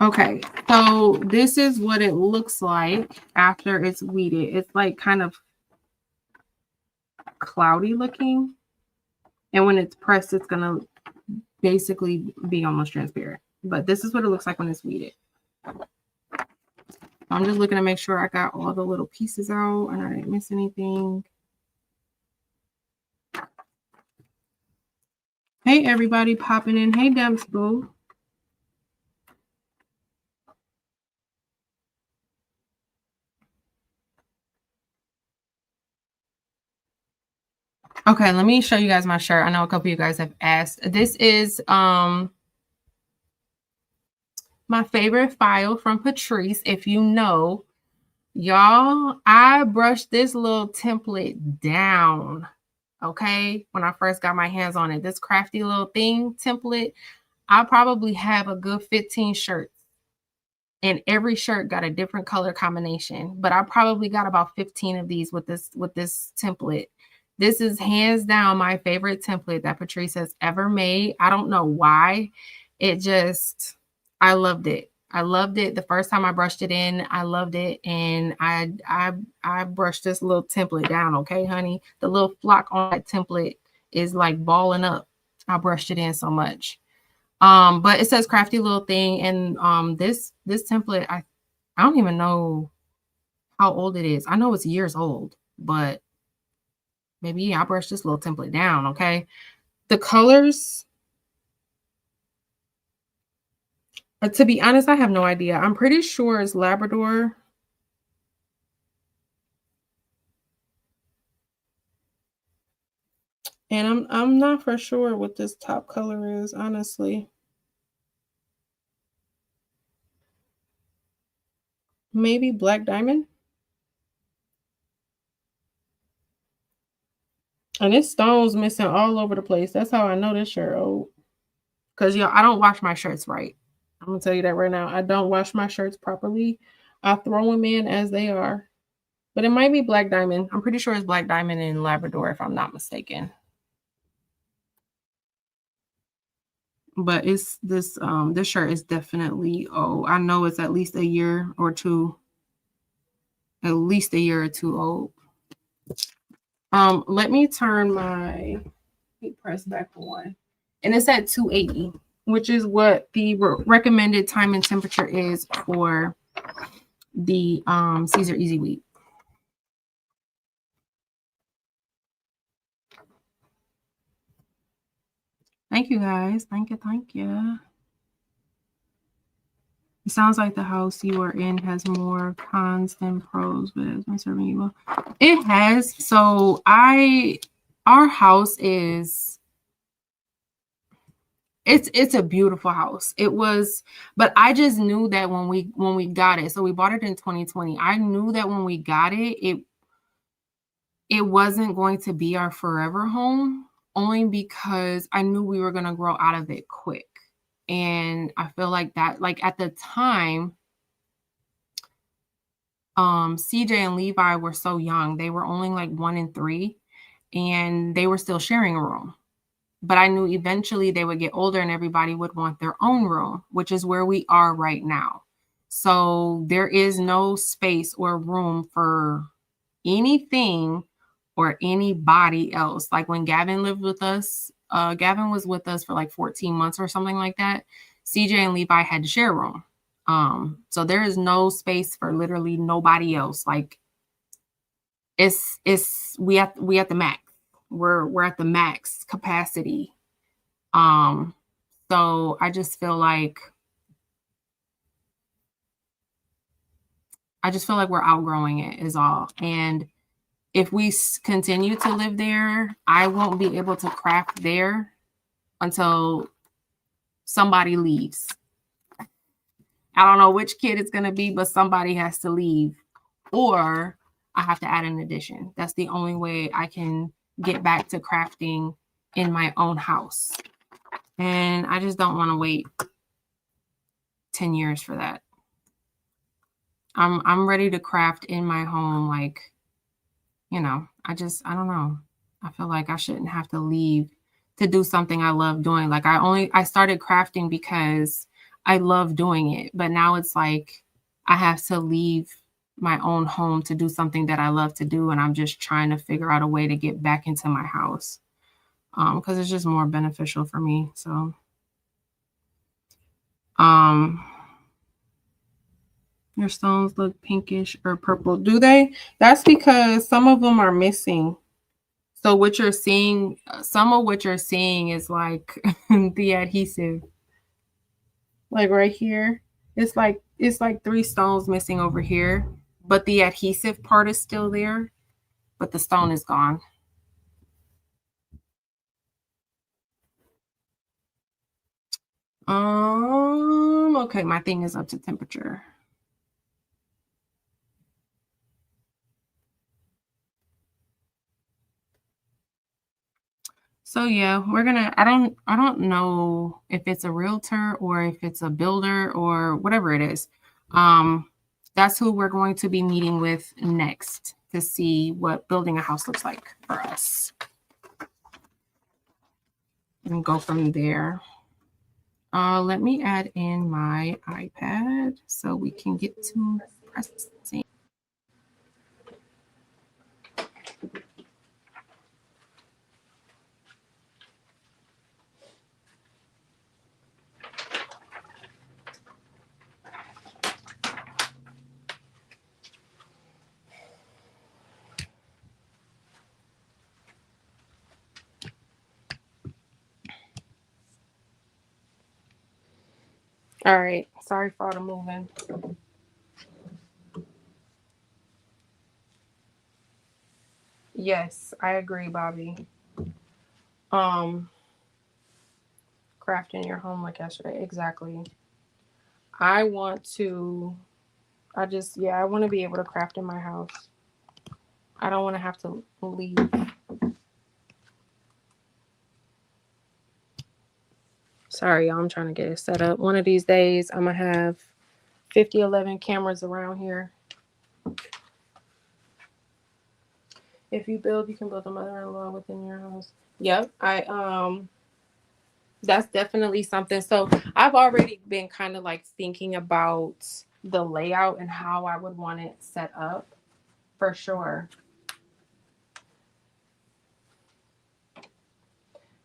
Okay, so this is what it looks like after it's weeded. It's like kind of cloudy looking. And when it's pressed, it's going to basically be almost transparent. But this is what it looks like when it's weeded. I'm just looking to make sure I got all the little pieces out and I didn't miss anything. Hey, everybody popping in. Hey, Demspo. Okay, let me show you guys my shirt. I know a couple of you guys have asked. This is my favorite file from Patrice. If you know, y'all, I brushed this little template down. Okay, when I first got my hands on it, this crafty little thing template, I probably have a good 15 shirts. And every shirt got a different color combination, but I probably got about 15 of these with this template. This is hands down my favorite template that Patrice has ever made. I don't know why. I loved it. I loved it. The first time I brushed it in, I loved it. And I brushed this little template down. Okay, honey. The little flock on that template is like balling up. I brushed it in so much. But it says crafty little thing. And this template, I don't even know how old it is. I know it's years old, but maybe I brushed this little template down. Okay. The colors, to be honest, I have no idea. I'm pretty sure it's Labrador. And I'm not for sure what this top color is, honestly. Maybe Black Diamond. And this stone's missing all over the place. That's how I know this shirt old. Because, I don't wash my shirts right. I'm going to tell you that right now. I don't wash my shirts properly. I throw them in as they are. But it might be Black Diamond. I'm pretty sure it's Black Diamond in Labrador, if I'm not mistaken. But it's this shirt is definitely, I know it's at least a year or two. At least a year or two old. Let me turn my heat press back on. And it's at 280, which is what the recommended time and temperature is for the Siser Easy Week. Thank you guys. Thank you. It sounds like the house you are in has more cons than pros, but it's been serving you well. It has. So our house is, it's a beautiful house. It was, but I just knew that when we got it, so we bought it in 2020. I knew that when we got it wasn't going to be our forever home, only because I knew we were going to grow out of it quick. And I feel like that, like at the time, CJ and Levi were so young. They were only like 1 and 3, and they were still sharing a room. But I knew eventually they would get older and everybody would want their own room, which is where we are right now. So there is no space or room for anything or anybody else. Like when Gavin lived with us, Gavin was with us for like 14 months or something like that. CJ and Levi had to share a room. So there is no space for literally nobody else. Like we at the max. We're at the max capacity. So I just feel like I just feel like we're outgrowing it is all. And if we continue to live there, I won't be able to craft there until somebody leaves. I don't know which kid it's going to be, but somebody has to leave, or I have to add an addition. That's the only way I can get back to crafting in my own house. And I just don't want to wait 10 years for that. I'm ready to craft in my home. Like, you know, I don't know. I feel like I shouldn't have to leave to do something I love doing. Like I started crafting because I love doing it, but now it's like I have to leave my own home to do something that I love to do. And I'm just trying to figure out a way to get back into my house. Because it's just more beneficial for me. So your stones look pinkish or purple. Do they? That's because some of them are missing. So what you're seeing, some of what you're seeing is like the adhesive. Like right here. It's like 3 stones missing over here, but the adhesive part is still there, but the stone is gone. Okay, my thing is up to temperature. So yeah, we're gonna I don't know if it's a realtor or if it's a builder or whatever it is. That's who we're going to be meeting with next to see what building a house looks like for us. And go from there. Let me add in my iPad so we can get to pressing. All right. Sorry for all the moving. Yes, I agree, Bobby. Crafting your home like yesterday. Exactly. I want to I want to be able to craft in my house. I don't want to have to leave. Sorry, y'all, I'm trying to get it set up. One of these days, I'm going to have 5011 cameras around here. If you build, you can build a mother-in-law within your house. Yep, that's definitely something. So I've already been kind of like thinking about the layout and how I would want it set up for sure.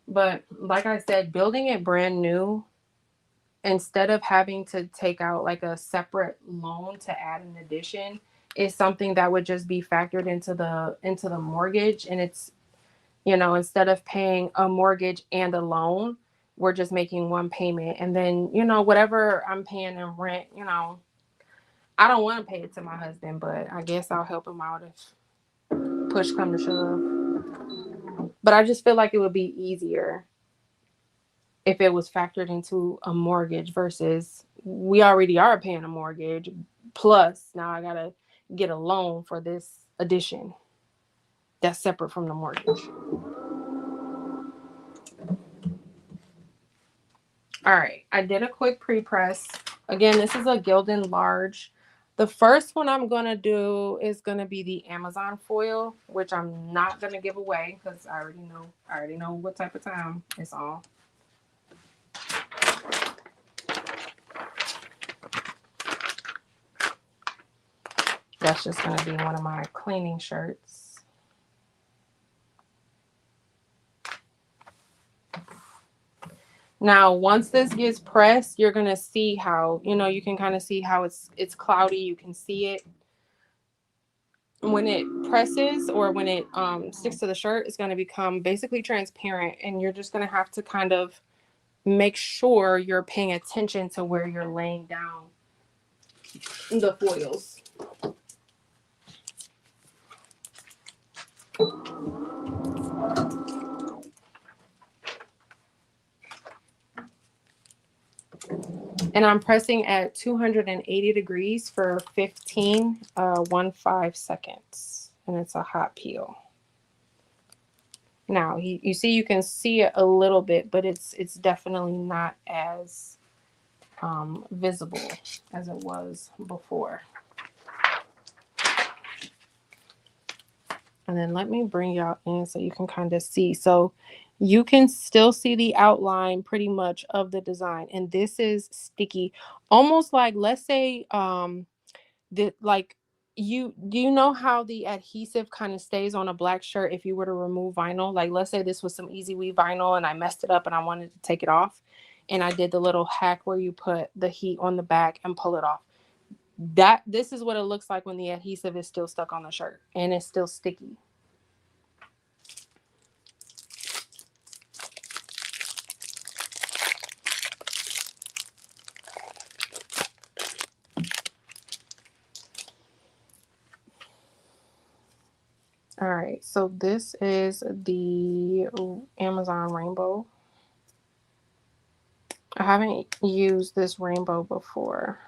But like I said, building it brand new, instead of having to take out like a separate loan to add an addition, is something that would just be factored into the mortgage. And it's, you know, instead of paying a mortgage and a loan, we're just making one payment. And then, you know, whatever I'm paying in rent, you know, I don't want to pay it to my husband, but I guess I'll help him out if push come to shove. But I just feel like it would be easier if it was factored into a mortgage versus we already are paying a mortgage. Plus, now I got to get a loan for this addition that's separate from the mortgage. All right, I did a quick pre-press. Again, this is a Gildan large. The first one I'm going to do is going to be the Amazon foil, which I'm not going to give away because I already know what type of time it's on. That's just going to be one of my cleaning shirts. Now, once this gets pressed, you're going to see how, you know, you can kind of see how it's cloudy. You can see it. When it presses or when it sticks to the shirt, it's going to become basically transparent. And you're just going to have to kind of make sure you're paying attention to where you're laying down the foils. And I'm pressing at 280 degrees for 15 seconds. And it's a hot peel. Now, you see, you can see it a little bit, but it's definitely not as visible as it was before. And then let me bring y'all in so you can kind of see. So you can still see the outline pretty much of the design. And this is sticky, almost like, let's say, like, do you know how the adhesive kind of stays on a black shirt if you were to remove vinyl? Like, let's say this was some Easy Weave vinyl and I messed it up and I wanted to take it off. And I did the little hack where you put the heat on the back and pull it off. This is what it looks like when the adhesive is still stuck on the shirt and it's still sticky. All right, so this is the Amazon rainbow. I haven't used this rainbow before.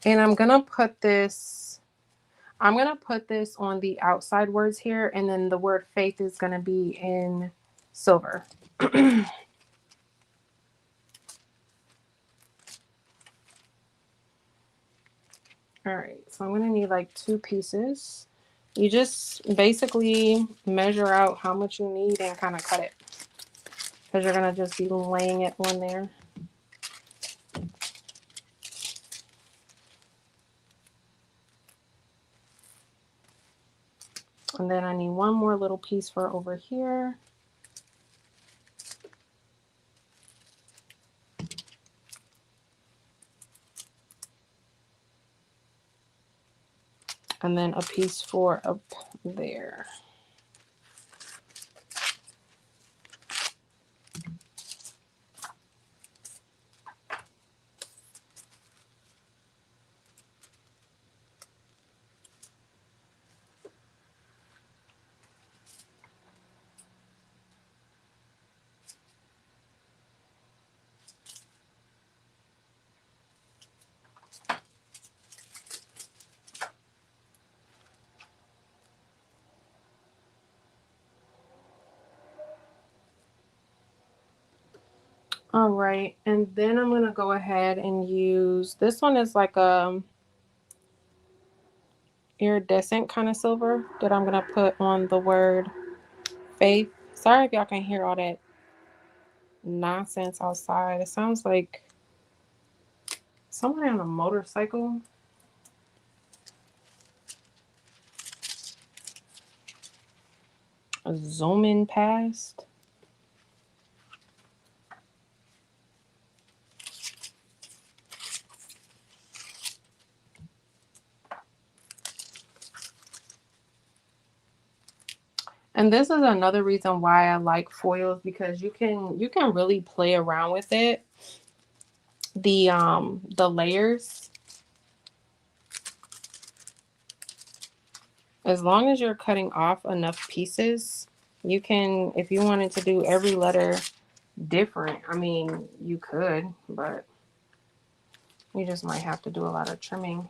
And I'm gonna put this on the outside words here, and then the word faith is gonna be in silver. All right, so I'm gonna need like 2 pieces. You just basically measure out how much you need and kind of cut it, because you're gonna just be laying it on there. And then I need one more little piece for over here. And then a piece for up there. All right, and then I'm gonna go ahead and use, this one is like a iridescent kind of silver that I'm gonna put on the word faith. Sorry if y'all can hear all that nonsense outside. It sounds like somebody on a motorcycle. Zooming past. And this is another reason why I like foils, because you can really play around with it. The layers, as long as you're cutting off enough pieces, you can, if you wanted to do every letter different, I mean, you could, but you just might have to do a lot of trimming.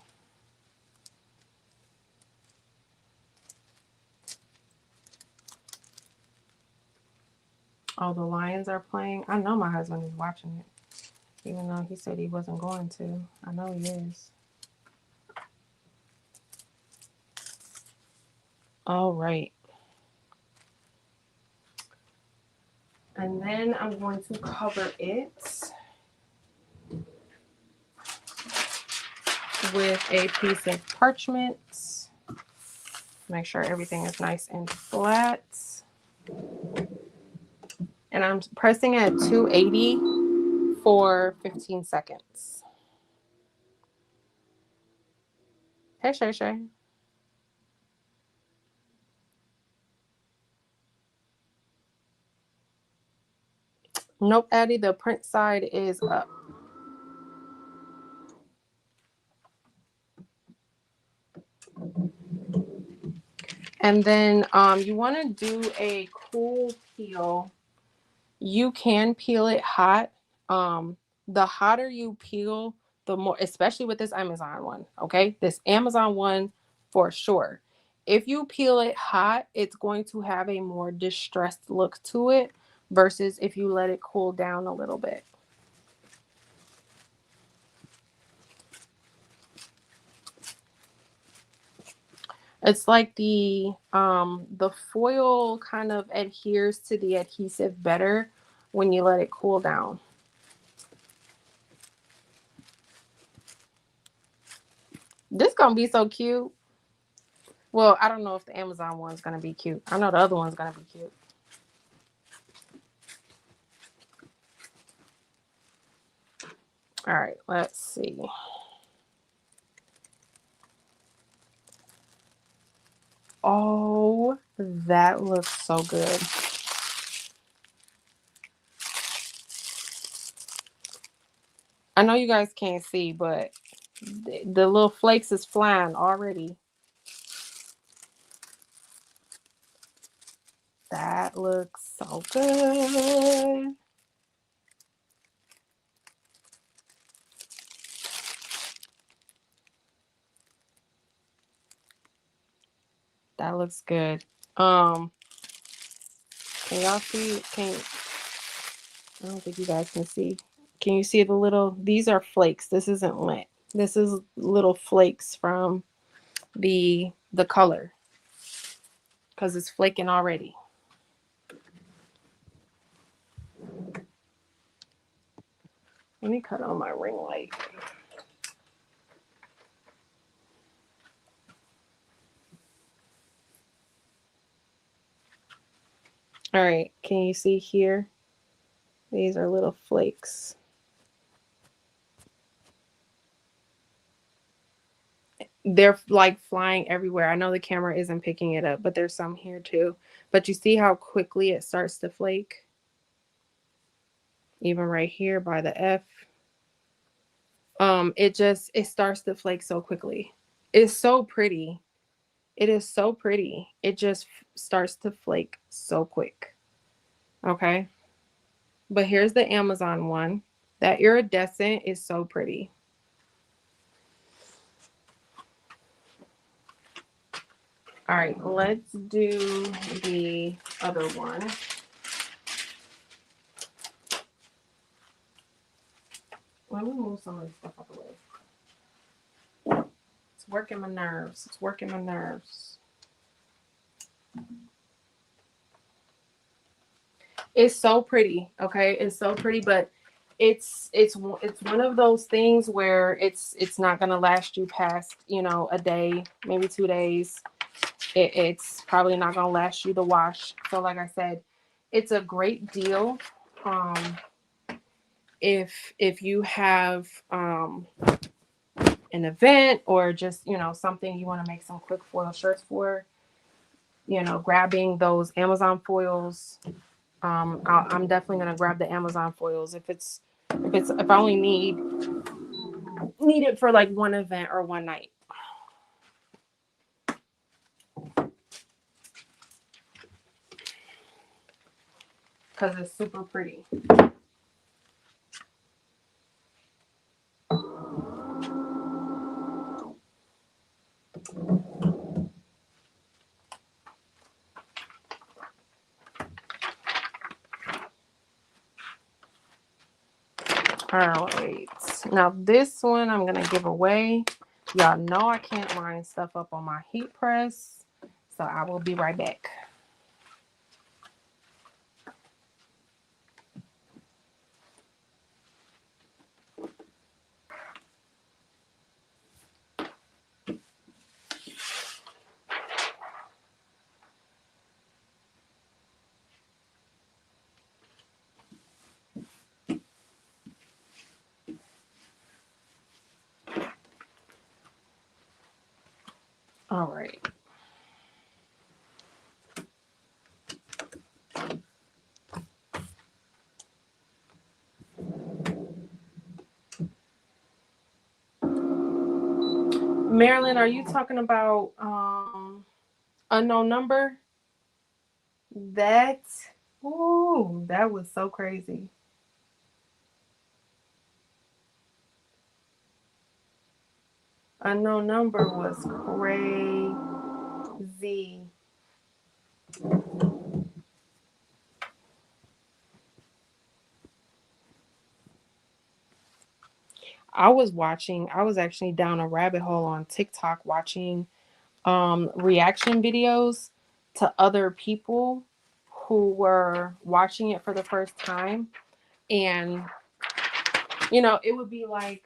Oh, the lions are playing. I know my husband is watching it, even though he said he wasn't going to. I know he is. All right. And then I'm going to cover it with a piece of parchment. Make sure everything is nice and flat. And I'm pressing at 280 for 15 seconds. Hey, Shay Shay. Nope, Addie, the print side is up. And then you want to do a cool peel. You can peel it hot. The hotter you peel, the more, especially with this Amazon one, okay? This Amazon one for sure. If you peel it hot, it's going to have a more distressed look to it versus if you let it cool down a little bit. It's like the foil kind of adheres to the adhesive better when you let it cool down. This gonna be so cute. Well, I don't know if the Amazon one's gonna be cute. I know the other one's gonna be cute. All right, let's see. Oh, that looks so good. I know you guys can't see, but the little flakes is flying already. That looks so good. That looks good. Can y'all see? I don't think you guys can see. Can you see the little, these are flakes. This isn't lint. This is little flakes from the color because it's flaking already. Let me cut on my ring light. All right, can you see here? These are little flakes. They're like flying everywhere. I know the camera isn't picking it up, but there's some here too. But you see how quickly it starts to flake? Even right here by the F. It starts to flake so quickly. It's so pretty. It is so pretty. It just starts to flake so quick. Okay. But here's the Amazon one. That iridescent is so pretty. All right, let's do the other one. Let me move some of this stuff out the way. It's working my nerves. It's working my nerves. It's so pretty, okay? It's so pretty, but it's one of those things where it's not gonna last you past, you know, a day, maybe 2 days. It's probably not gonna last you the wash. So like I said, it's a great deal. If you have an event or just, you know, something you want to make some quick foil shirts for, you know, grabbing those Amazon foils. I'm definitely gonna grab the Amazon foils if I only need it for like one event or one night. Because it's super pretty. All right, now this one I'm gonna give away. Y'all know I can't line stuff up on my heat press, so I will be right back. All right. Marilyn, are you talking about unknown number? That, ooh, that was so crazy. Unknown number was crazy. I was actually down a rabbit hole on TikTok watching reaction videos to other people who were watching it for the first time. And, it would be like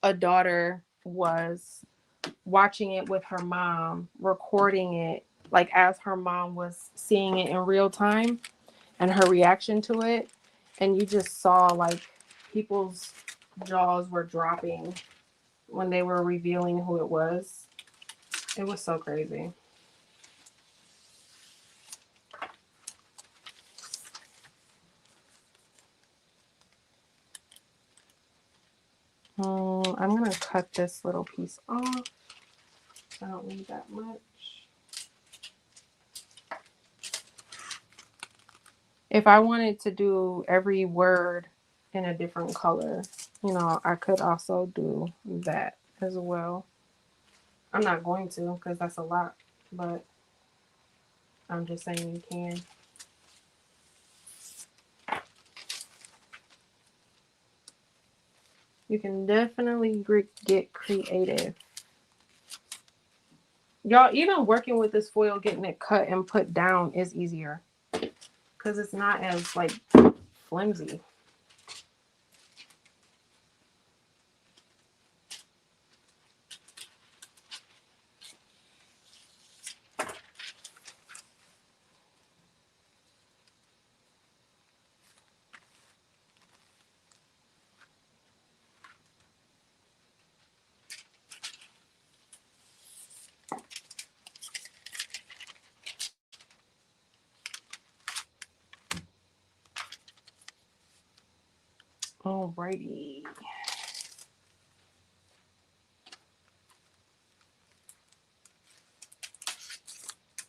a daughter was watching it with her mom, recording it, like as her mom was seeing it in real time and her reaction to it. And you just saw like people's jaws were dropping when they were revealing who it was. It was so crazy. I'm going to cut this little piece off. I don't need that much. If I wanted to do every word in a different color, I could also do that as well. I'm not going to because that's a lot, but I'm just saying you can. You can definitely get creative. Y'all, even working with this foil, getting it cut and put down is easier because it's not as like flimsy. Alrighty.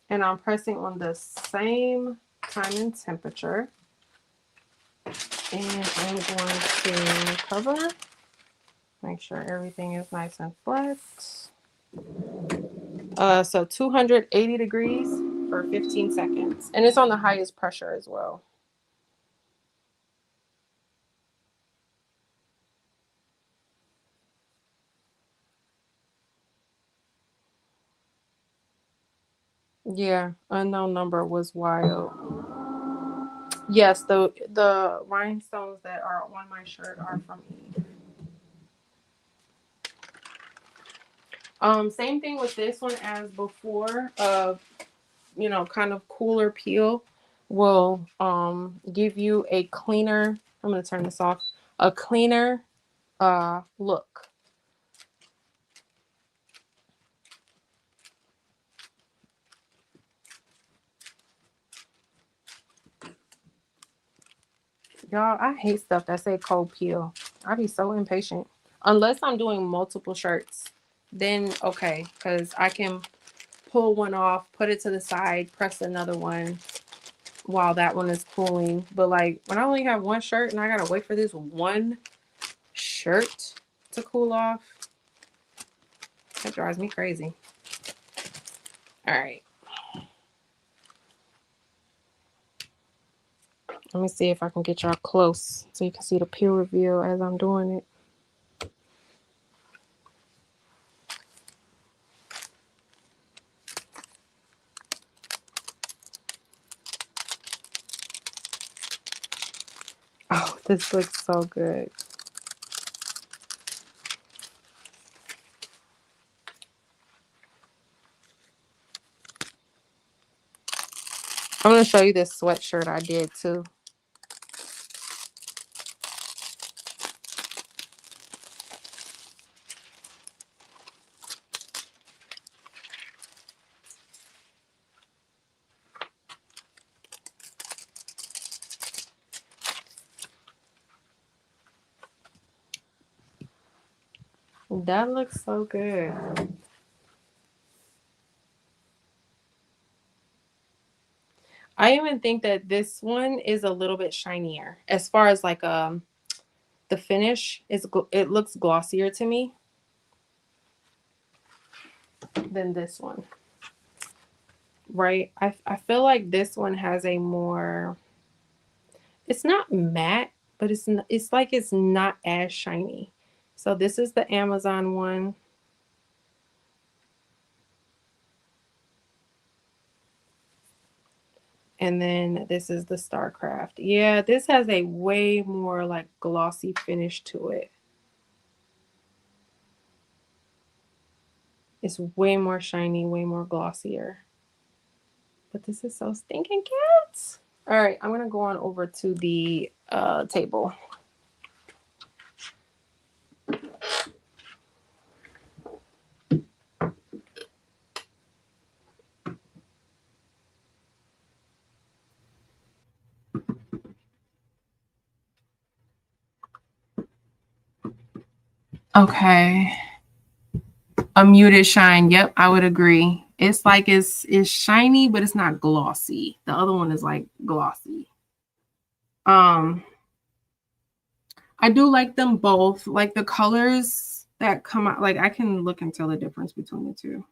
And I'm pressing on the same time and temperature. And I'm going to cover. Make sure everything is nice and flat. So 280 degrees for 15 seconds. And it's on the highest pressure as well. Yeah, unknown number was wild. Yes, the rhinestones that are on my shirt are from Eve. Same thing with this one as before. Kind of cooler peel will give you a cleaner. I'm gonna turn this off. A cleaner look. Y'all, I hate stuff that say cold peel. I be so impatient. Unless I'm doing multiple shirts, then okay, because I can pull one off, put it to the side, press another one while that one is cooling. But like when I only have one shirt and I gotta wait for this one shirt to cool off, that drives me crazy. All right. Let me see if I can get y'all close so you can see the peel reveal as I'm doing it. Oh, this looks so good. I'm going to show you this sweatshirt I did too. That looks so good. I even think that this one is a little bit shinier as far as like the finish is it looks glossier to me than this one. Right? I feel like this one has a more, it's not matte, but it's like it's not as shiny. So this is the Amazon one. And then this is the StarCraft. Yeah, this has a way more like glossy finish to it. It's way more shiny, way more glossier. But this is so stinking cute. All right, I'm gonna go on over to the table. Okay. A muted shine. Yep, I would agree. It's like it's shiny, but it's not glossy. The other one is like glossy. I do like them both. Like the colors that come out, like I can look and tell the difference between the two.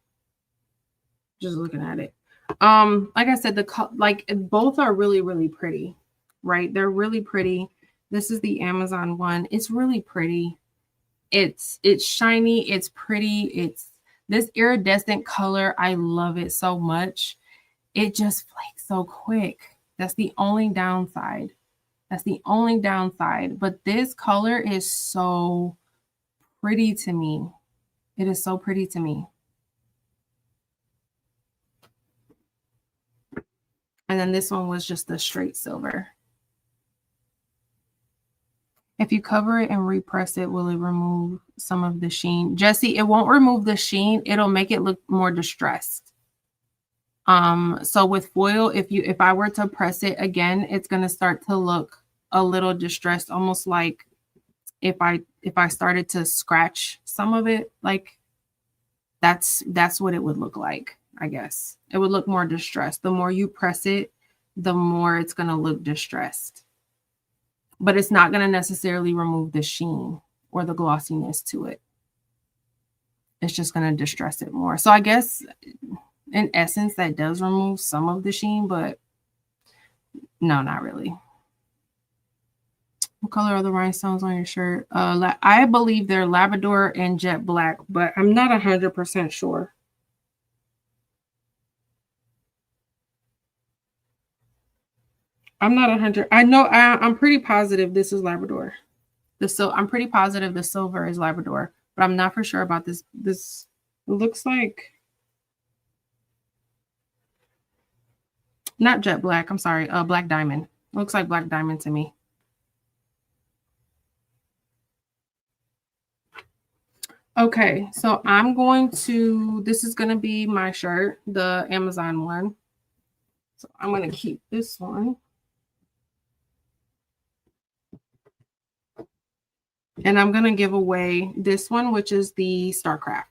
Just looking at it. Like I said, like both are really, really pretty, right? They're really pretty. This is the Amazon one. It's really pretty. It's shiny, it's pretty, it's this iridescent color. I love it so much. It just flakes so quick. That's the only downside. That's the only downside. But this color is so pretty to me. It is so pretty to me. And then this one was just the straight silver. If you cover it and repress it, will it remove some of the sheen? Jesse, it won't remove the sheen. It'll make it look more distressed. So with foil, if I were to press it again, it's gonna start to look a little distressed, almost like if I started to scratch some of it, like that's what it would look like, I guess. It would look more distressed. The more you press it, the more it's gonna look distressed. But it's not gonna necessarily remove the sheen or the glossiness to it. It's just gonna distress it more. So I guess in essence, that does remove some of the sheen, but no, not really. What color are the rhinestones on your shirt? I believe they're Labrador and jet black, but I'm not 100% sure. I'm not 100. I know I'm pretty positive this is Labrador. I'm pretty positive the silver is Labrador, but I'm not for sure about this. This looks like not jet black. I'm sorry. Black diamond. Looks like black diamond to me. Okay, so this is going to be my shirt, the Amazon one. So I'm going to keep this one. And I'm going to give away this one, which is the StarCraft.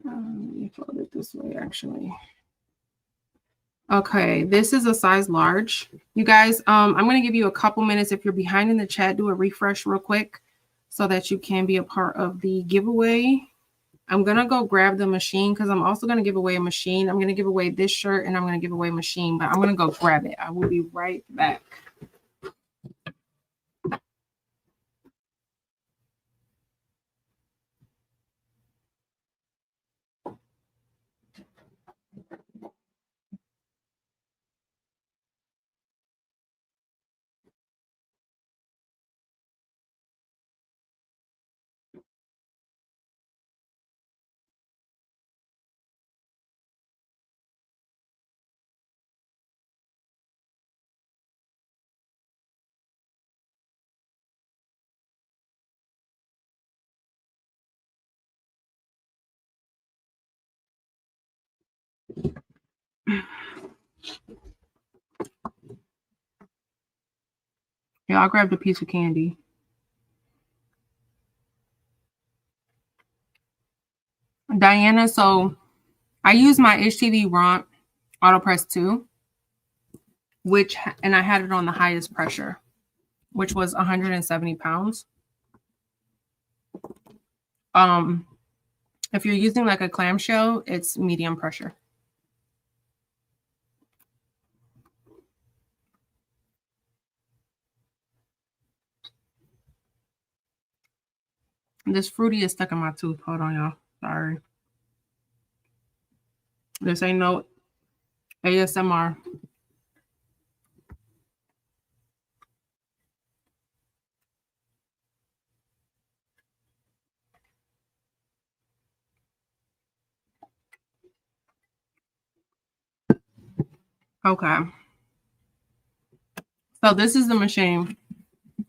Let me fold it this way, actually. Okay, this is a size large. You guys, I'm going to give you a couple minutes. If you're behind in the chat, do a refresh real quick so that you can be a part of the giveaway. I'm going to go grab the machine because I'm also going to give away a machine. I'm going to give away this shirt and I'm going to give away a machine, but I'm going to go grab it. I will be right back. Yeah, I grabbed a piece of candy. Diana, so I use my HTV Romp AutoPress 2, and I had it on the highest pressure, which was 170 pounds. If you're using like a clamshell, it's medium pressure. This fruity is stuck in my tooth. Hold on, y'all. Sorry. This ain't no ASMR. Okay. So this is the machine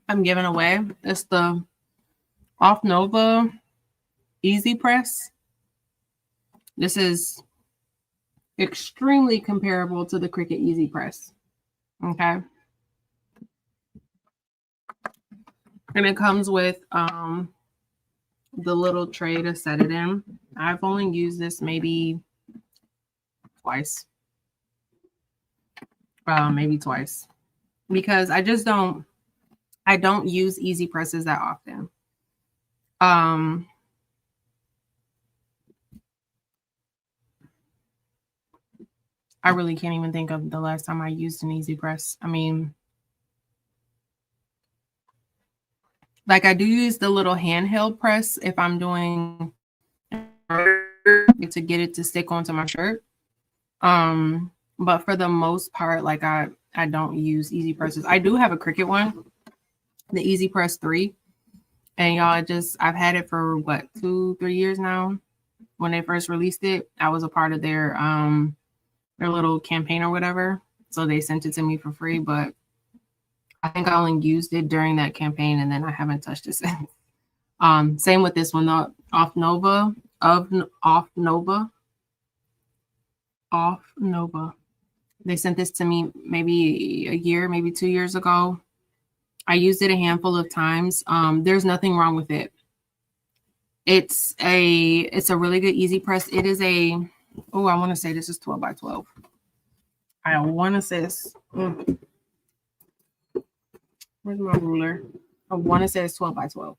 I'm giving away. It's the Off Nova Easy Press. This is extremely comparable to the Cricut Easy Press. Okay. And it comes with the little tray to set it in. I've only used this maybe twice. Maybe twice. Because I don't use easy presses that often. I really can't even think of the last time I used an easy press. I mean, like I do use the little handheld press if I'm doing to get it to stick onto my shirt. But for the most part, like I don't use easy presses. I do have a Cricut one, the Easy Press 3. And y'all, I've had it for what, 2-3 years now. When they first released it, I was a part of their little campaign or whatever. So they sent it to me for free, but I think I only used it during that campaign and then I haven't touched it since. Same with this one, the Off Nova. They sent this to me maybe a year, maybe 2 years ago. I used it a handful of times. There's nothing wrong with it. It's a really good easy press. It is I want to say this is 12 by 12. I want to say this. Where's my ruler? I want to say it's 12 by 12.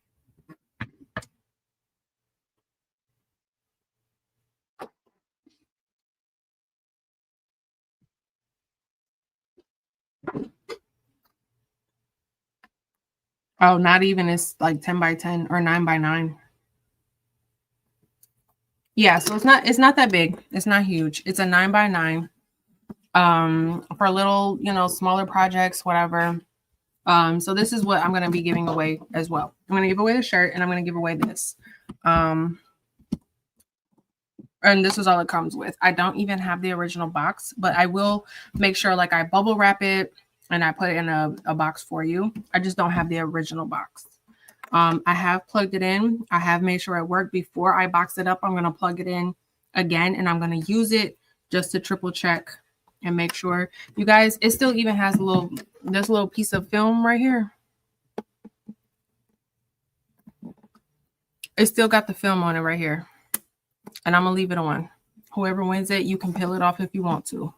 Oh, not even. It's like 10 by 10 or 9 by 9. Yeah, so it's not that big. It's not huge. It's a 9 by 9. For little, smaller projects, whatever. So this is what I'm going to be giving away as well. I'm going to give away the shirt and I'm going to give away this. And this is all it comes with. I don't even have the original box, but I will make sure like I bubble wrap it and I put it in a box for you. I just don't have the original box. I have plugged it in. I have made sure it worked before I box it up. I'm going to plug it in again and I'm going to use it just to triple check and make sure. You guys, it still even has this little piece of film right here. It still got the film on it right here. And I'm going to leave it on. Whoever wins it, you can peel it off if you want to.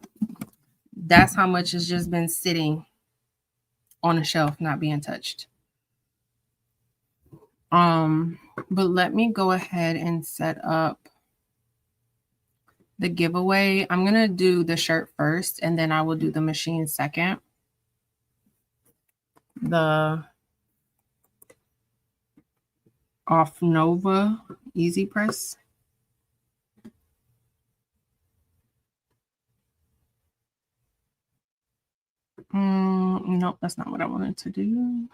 That's how much has just been sitting on a shelf, not being touched. But let me go ahead and set up the giveaway. I'm going to do the shirt first, and then I will do the machine second. The Off Nova Easy Press. Nope, that's not what I wanted to do.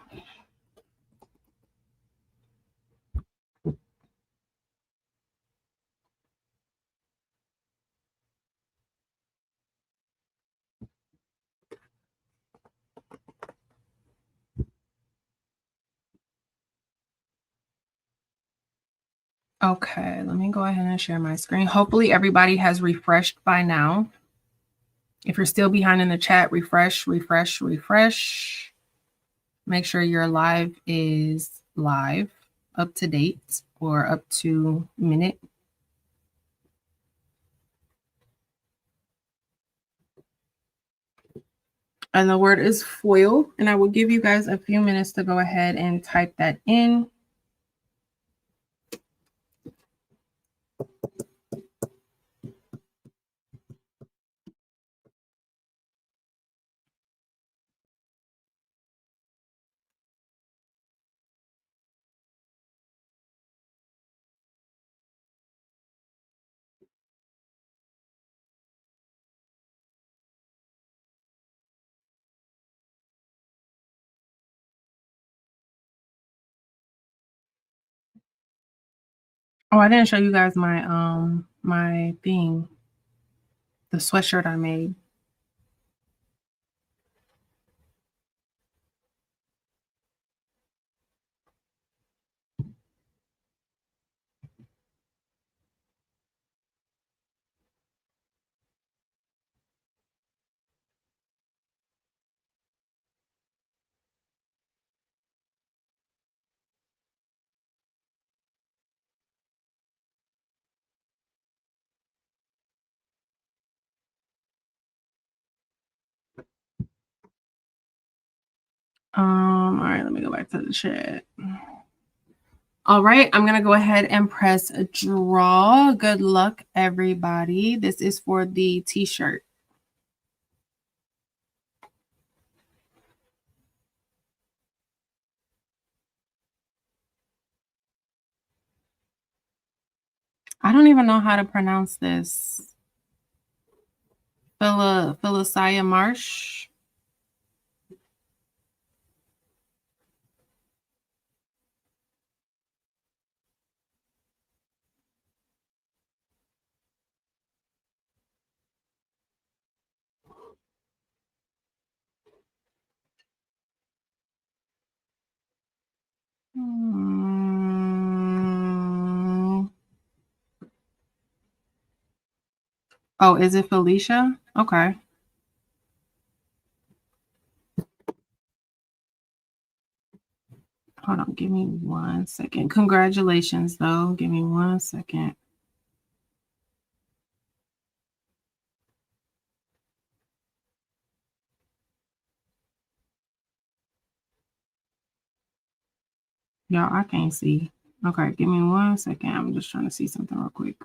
Okay, let me go ahead and share my screen. Hopefully everybody has refreshed by now. If you're still behind in the chat, refresh. Make sure your live is live, up to date, or up to minute. And the word is foil. And I will give you guys a few minutes to go ahead and type that in. Oh, I didn't show you guys my my thing, the sweatshirt I made. All right, let me go back to the chat. All right, I'm gonna go ahead and press draw. Good luck, everybody. This is for the t-shirt. I don't even know how to pronounce this. Phyliciah Marsh. Oh, is it Felicia? Okay. Hold on, give me 1 second. Congratulations, though. Give me 1 second. Y'all, I can't see. Okay, give me 1 second. I'm just trying to see something real quick.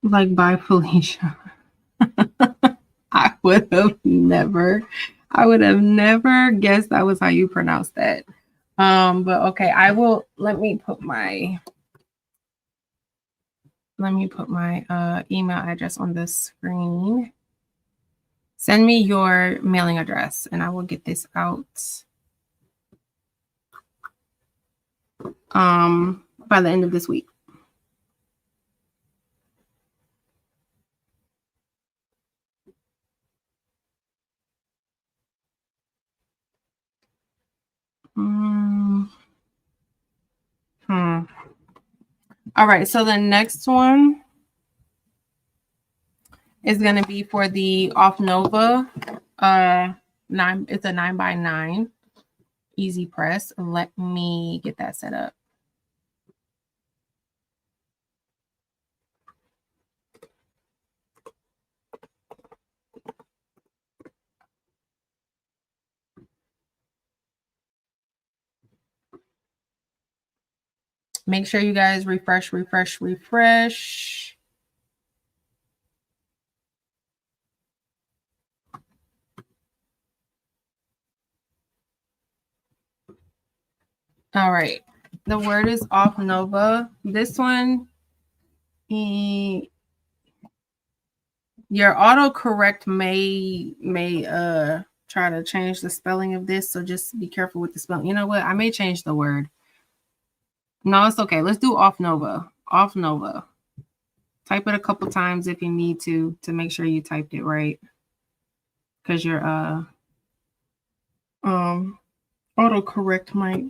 Like by Felicia. I would have never guessed that was how you pronounce that. But okay, let me put my email address on the screen. Send me your mailing address and I will get this out by the end of this week. All right, so the next one is going to be for the Off Nova. It's a 9x9 easy press. Let me get that set up. Make sure you guys refresh. All right. The word is Off Nova. This one, your autocorrect may try to change the spelling of this, so just be careful with the spelling. You know what? I may change the word. No, it's okay. Let's do Off Nova. Off Nova. Type it a couple times if you need to make sure you typed it right. Because your autocorrect might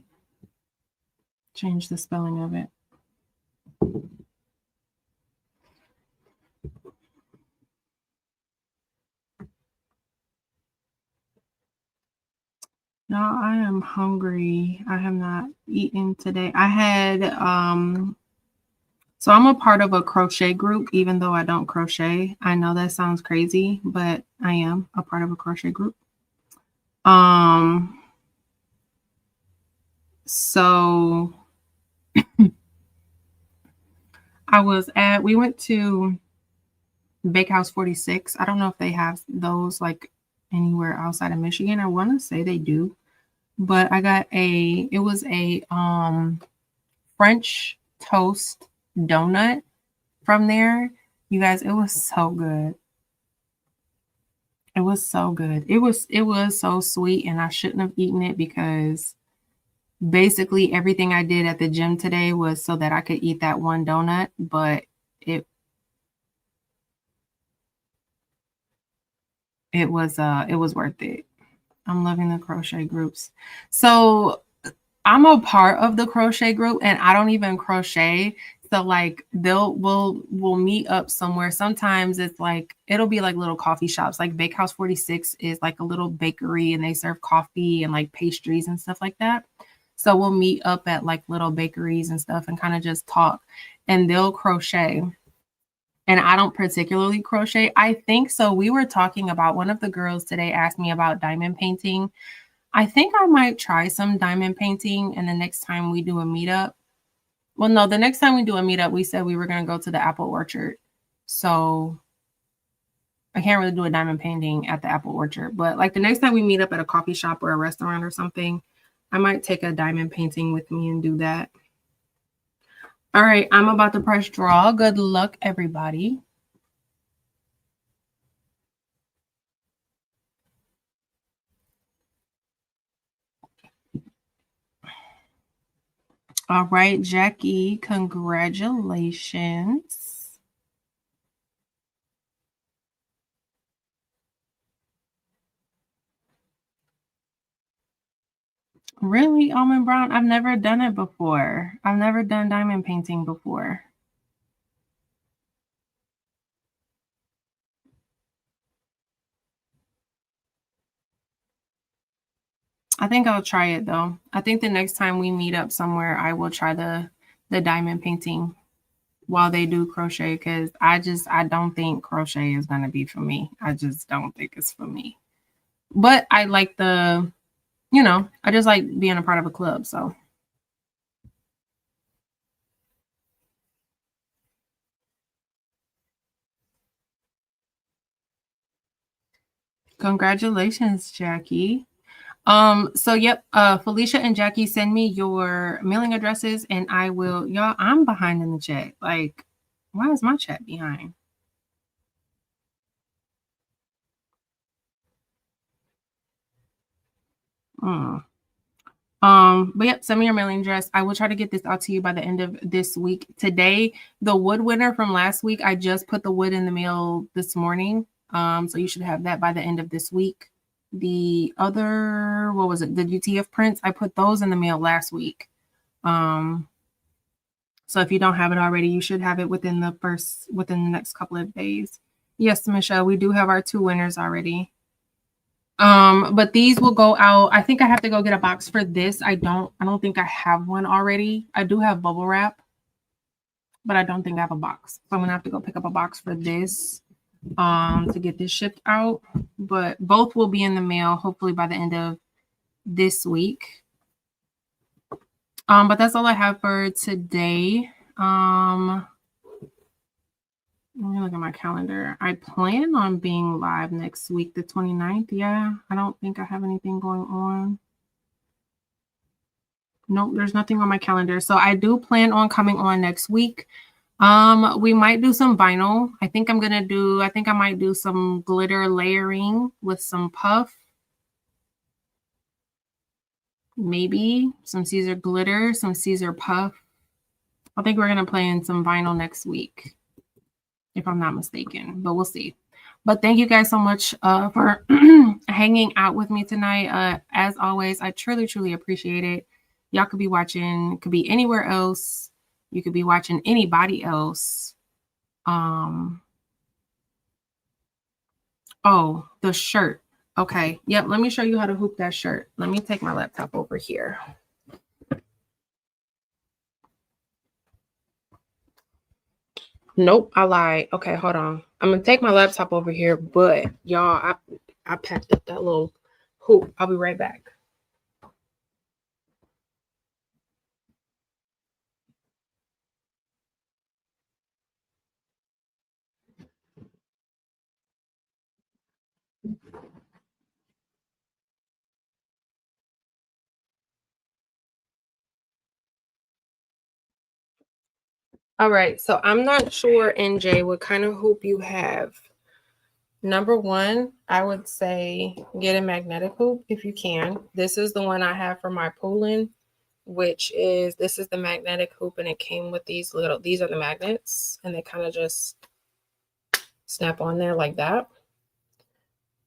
change the spelling of it. Now I am hungry. I have not eaten today. I had so I'm a part of a crochet group, even though I don't crochet. I know that sounds crazy, but I am a part of a crochet group. So we went to Bakehouse 46. I don't know if they have those like anywhere outside of Michigan. I want to say they do. But I got it was a French toast donut from there. You guys, it was so good. It was so good. It was so sweet, and I shouldn't have eaten it because basically everything I did at the gym today was so that I could eat that one donut, but it was worth it. I'm loving the crochet groups. So I'm a part of the crochet group and I don't even crochet. So like we'll meet up somewhere. Sometimes it's like it'll be like little coffee shops. Like Bakehouse 46 is like a little bakery and they serve coffee and like pastries and stuff like that. So we'll meet up at like little bakeries and stuff and kind of just talk, and they'll crochet. And I don't particularly crochet. I think so. We were talking about, one of the girls today asked me about diamond painting. I think I might try some diamond painting, and the next time we do a meetup. Well, no, the next time we do a meetup, we said we were going to go to the apple orchard. So I can't really do a diamond painting at the apple orchard, but like the next time we meet up at a coffee shop or a restaurant or something, I might take a diamond painting with me and do that. All right, I'm about to press draw. Good luck, everybody. All right, Jackie, congratulations. Really, Almond Brown? I've never done it before. I've never done diamond painting before. I think I'll try it though. I think the next time we meet up somewhere, I will try the diamond painting while they do crochet, because I don't think crochet is gonna be for me. I just don't think it's for me. But I like I just like being a part of a club. So congratulations, Jackie. So yep, Felicia and Jackie, send me your mailing addresses and I will, y'all, I'm behind in the chat. Like, why is my chat behind? But yep, send me your mailing address. I will try to get this out to you by the end of this week. Today, the wood winner from last week, I just put the wood in the mail this morning. So you should have that by the end of this week. The other, what was it? The UTF prints, I put those in the mail last week. So if you don't have it already, you should have it within the next couple of days. Yes, Michelle, we do have our 2 winners already. But these will go out. I think I have to go get a box for this. I don't think I have one already. I do have bubble wrap, but I don't think I have a box. So I'm gonna have to go pick up a box for this to get this shipped out. But both will be in the mail hopefully by the end of this week. But that's all I have for today. Let me look at my calendar. I plan on being live next week, the 29th. Yeah, I don't think I have anything going on. Nope, there's nothing on my calendar. So I do plan on coming on next week. We might do some vinyl. I think I might do some glitter layering with some puff. Maybe some Siser glitter, some Siser puff. I think we're gonna play in some vinyl next week. if I'm not mistaken, but we'll see. But thank you guys so much for hanging out with me tonight. As always, I truly, truly appreciate it. Y'all could be watching, could be anywhere else. You could be watching anybody else. Oh, the shirt. Okay. Yep. Let me show you how to hoop that shirt. Let me take my laptop over here. Nope, I lied. Okay, hold on. I'm gonna take my laptop over here, but y'all, I packed up that little hoop. I'll be right back. All right, so I'm not sure, NJ, what kind of hoop you have. Number one, I would say get a magnetic hoop if you can. This is the one I have for my pulling, which is this is the magnetic hoop, and it came with these are the magnets, and they kind of just snap on there like that.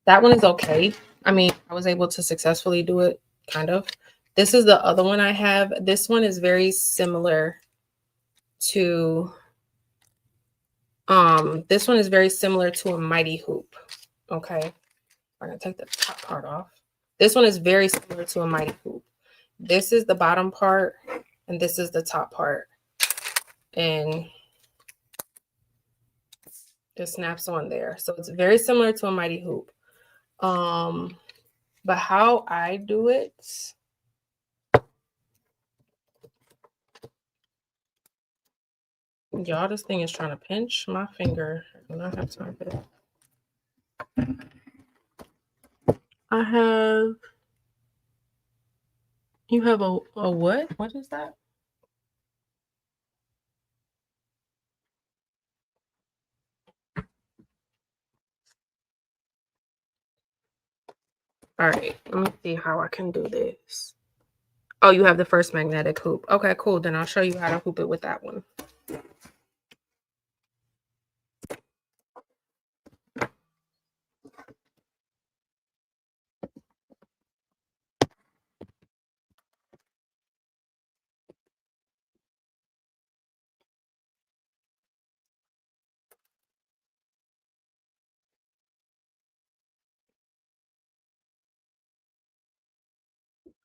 That one is okay. I mean, I was able to successfully do it, kind of. This is the other one I have. This one is very similar to this one is very similar to a mighty hoop. Okay. I'm gonna take the top part off. This one is very similar to a mighty hoop. This is the bottom part, and this is the top part. And it snaps on there. So it's very similar to a mighty hoop. But how I do it, y'all, this thing is trying to pinch my finger. I do not have time for that. You have a what? What is that? All right, let me see how I can do this. Oh, you have the first magnetic hoop. Okay, cool. Then I'll show you how to hoop it with that one.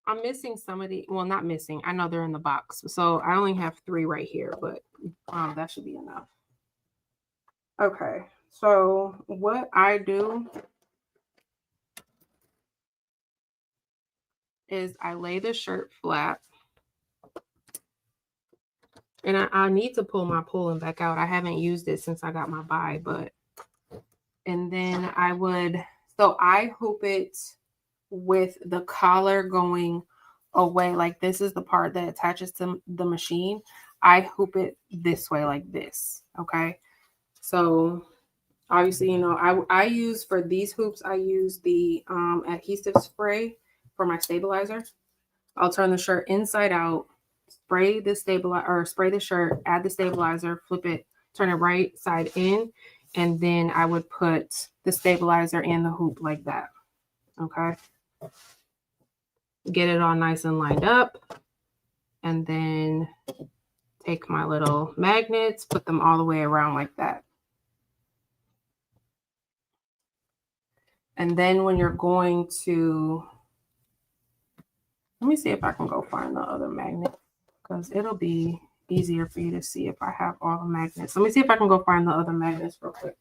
I'm missing some of the, well, not missing. I know they're in the box. So I only have 3 right here, but that should be enough. Okay. So what I do is I lay the shirt flat. And I need to pull my pulling back out. I haven't used it since I got my buy, but and then so I hoop it with the collar going away. Like this is the part that attaches to the machine. I hoop it this way like this. Okay. So obviously, you know, I use for these hoops, I use the adhesive spray for my stabilizer. I'll turn the shirt inside out, spray the spray the shirt, add the stabilizer, flip it, turn it right side in, and then I would put the stabilizer in the hoop like that. Okay. Get it all nice and lined up, and then take my little magnets, put them all the way around like that. And then when you're going to, let me see if I can go find the other magnet, because it'll be easier for you to see if I have all the magnets. Let me see if I can go find the other magnets real quick.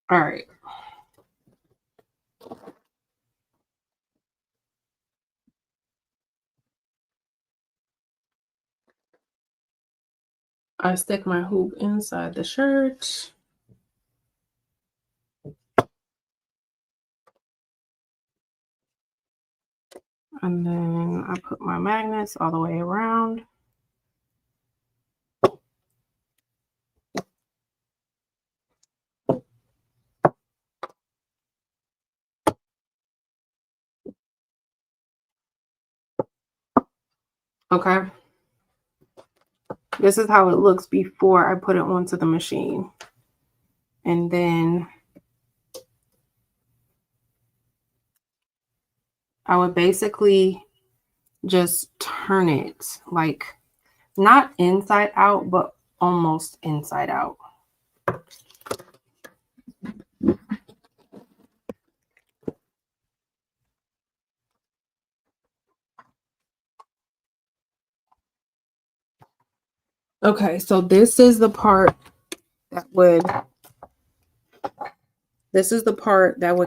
All right. I stick my hoop inside the shirt. And then I put my magnets all the way around. Okay. This is how it looks before I put it onto the machine. And then I would basically just turn it like not inside out, but almost inside out. Okay, so this is the part that would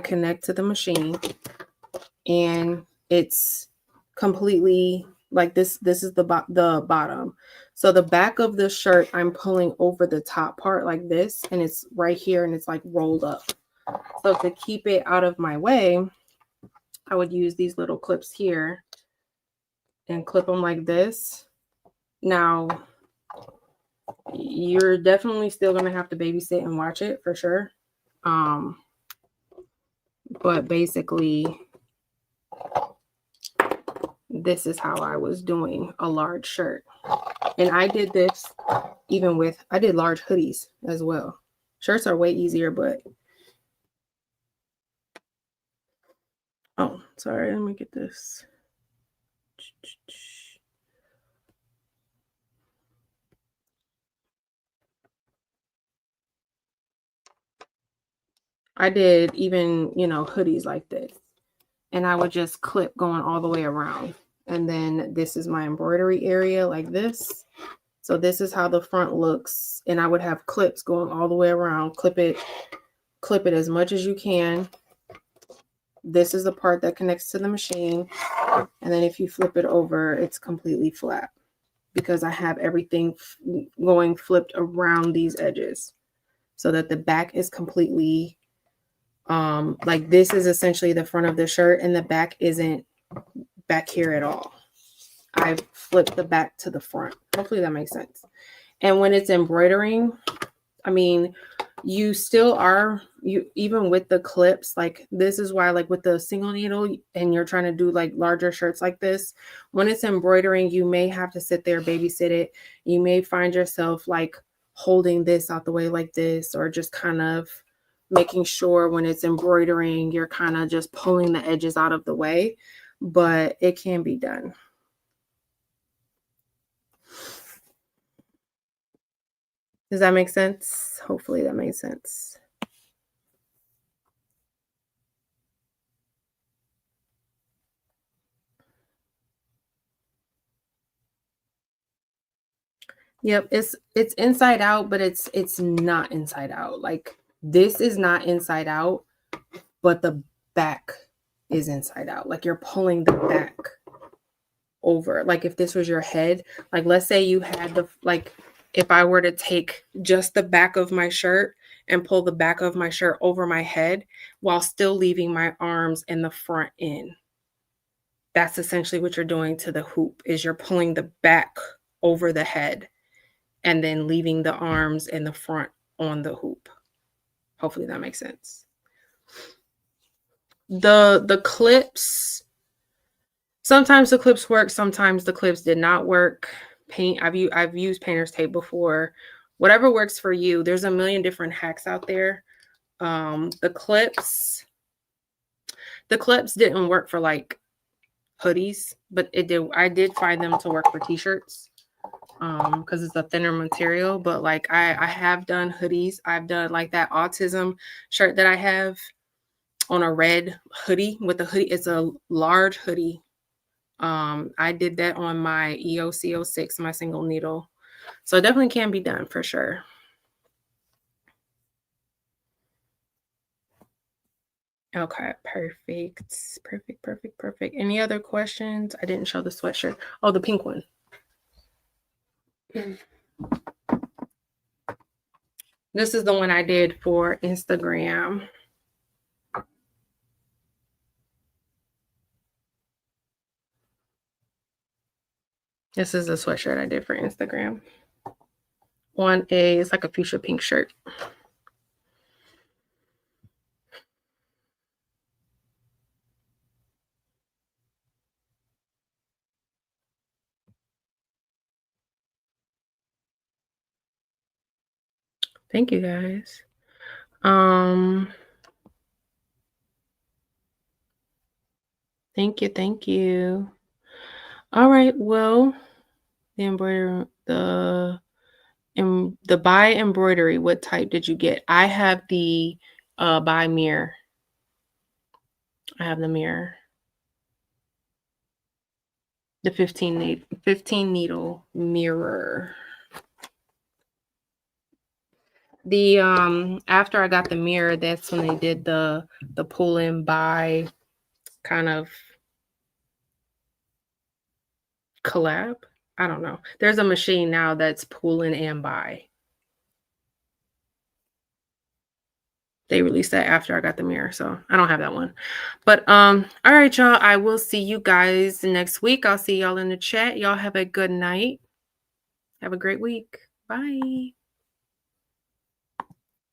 connect to the machine, and it's completely like this. This is the bottom. So the back of the shirt, I'm pulling over the top part like this, and it's right here, and it's like rolled up. So to keep it out of my way, I would use these little clips here and clip them like this. Now, you're definitely still going to have to babysit and watch it for sure. But basically, this is how I was doing a large shirt. And I did this even with, I did large hoodies as well. Shirts are way easier, but, oh, sorry, let me get this. I did even, hoodies like this. And I would just clip going all the way around. And then this is my embroidery area like this. So this is how the front looks. And I would have clips going all the way around. Clip it as much as you can. This is the part that connects to the machine. And then if you flip it over, it's completely flat because I have everything going flipped around these edges so that the back is completely like this is essentially the front of the shirt and the back isn't back here at all. I flipped the back to the front. Hopefully that makes sense. And when it's embroidering, I mean, you still are, even with the clips, like this is why, like with the single needle and you're trying to do like larger shirts like this, when it's embroidering, you may have to sit there, babysit it. You may find yourself like holding this out the way like this, or just kind of making sure when it's embroidering, you're kind of just pulling the edges out of the way, but it can be done. Does that make sense? Hopefully that made sense. Yep, it's inside out, but it's not inside out. Like this is not inside out, but the back is inside out. Like you're pulling the back over. Like if this was your head, like let's say you had the, like if I were to take just the back of my shirt and pull the back of my shirt over my head while still leaving my arms and the front in. That's essentially what you're doing to the hoop, is you're pulling the back over the head and then leaving the arms and the front on the hoop. Hopefully that makes sense. The clips, sometimes the clips work, sometimes the clips did not work. I've used painter's tape before. Whatever works for you. There's a million different hacks out there. The clips didn't work for like hoodies, but I did find them to work for t-shirts because it's a thinner material. But like I have done hoodies. I've done like that autism shirt that I have on a red hoodie with a hoodie. It's a large hoodie. I did that on my EOC06, my single needle. So it definitely can be done for sure. Okay, perfect. Perfect. Any other questions? I didn't show the sweatshirt. Oh, the pink one. This is the one I did for Instagram. This is a sweatshirt I did for Instagram. It's like a fuchsia pink shirt. Thank you guys. Thank you. All right, well, the embroidery, the by embroidery, what type did you get? I have the by mirror. I have the mirror. The 15 needle mirror. The after I got the mirror, that's when they did the pull in by kind of collab. I don't know. There's a machine now that's pulling and by. They released that after I got the mirror, so I don't have that one. But all right, y'all. I will see you guys next week. I'll see y'all in the chat. Y'all have a good night. Have a great week. Bye.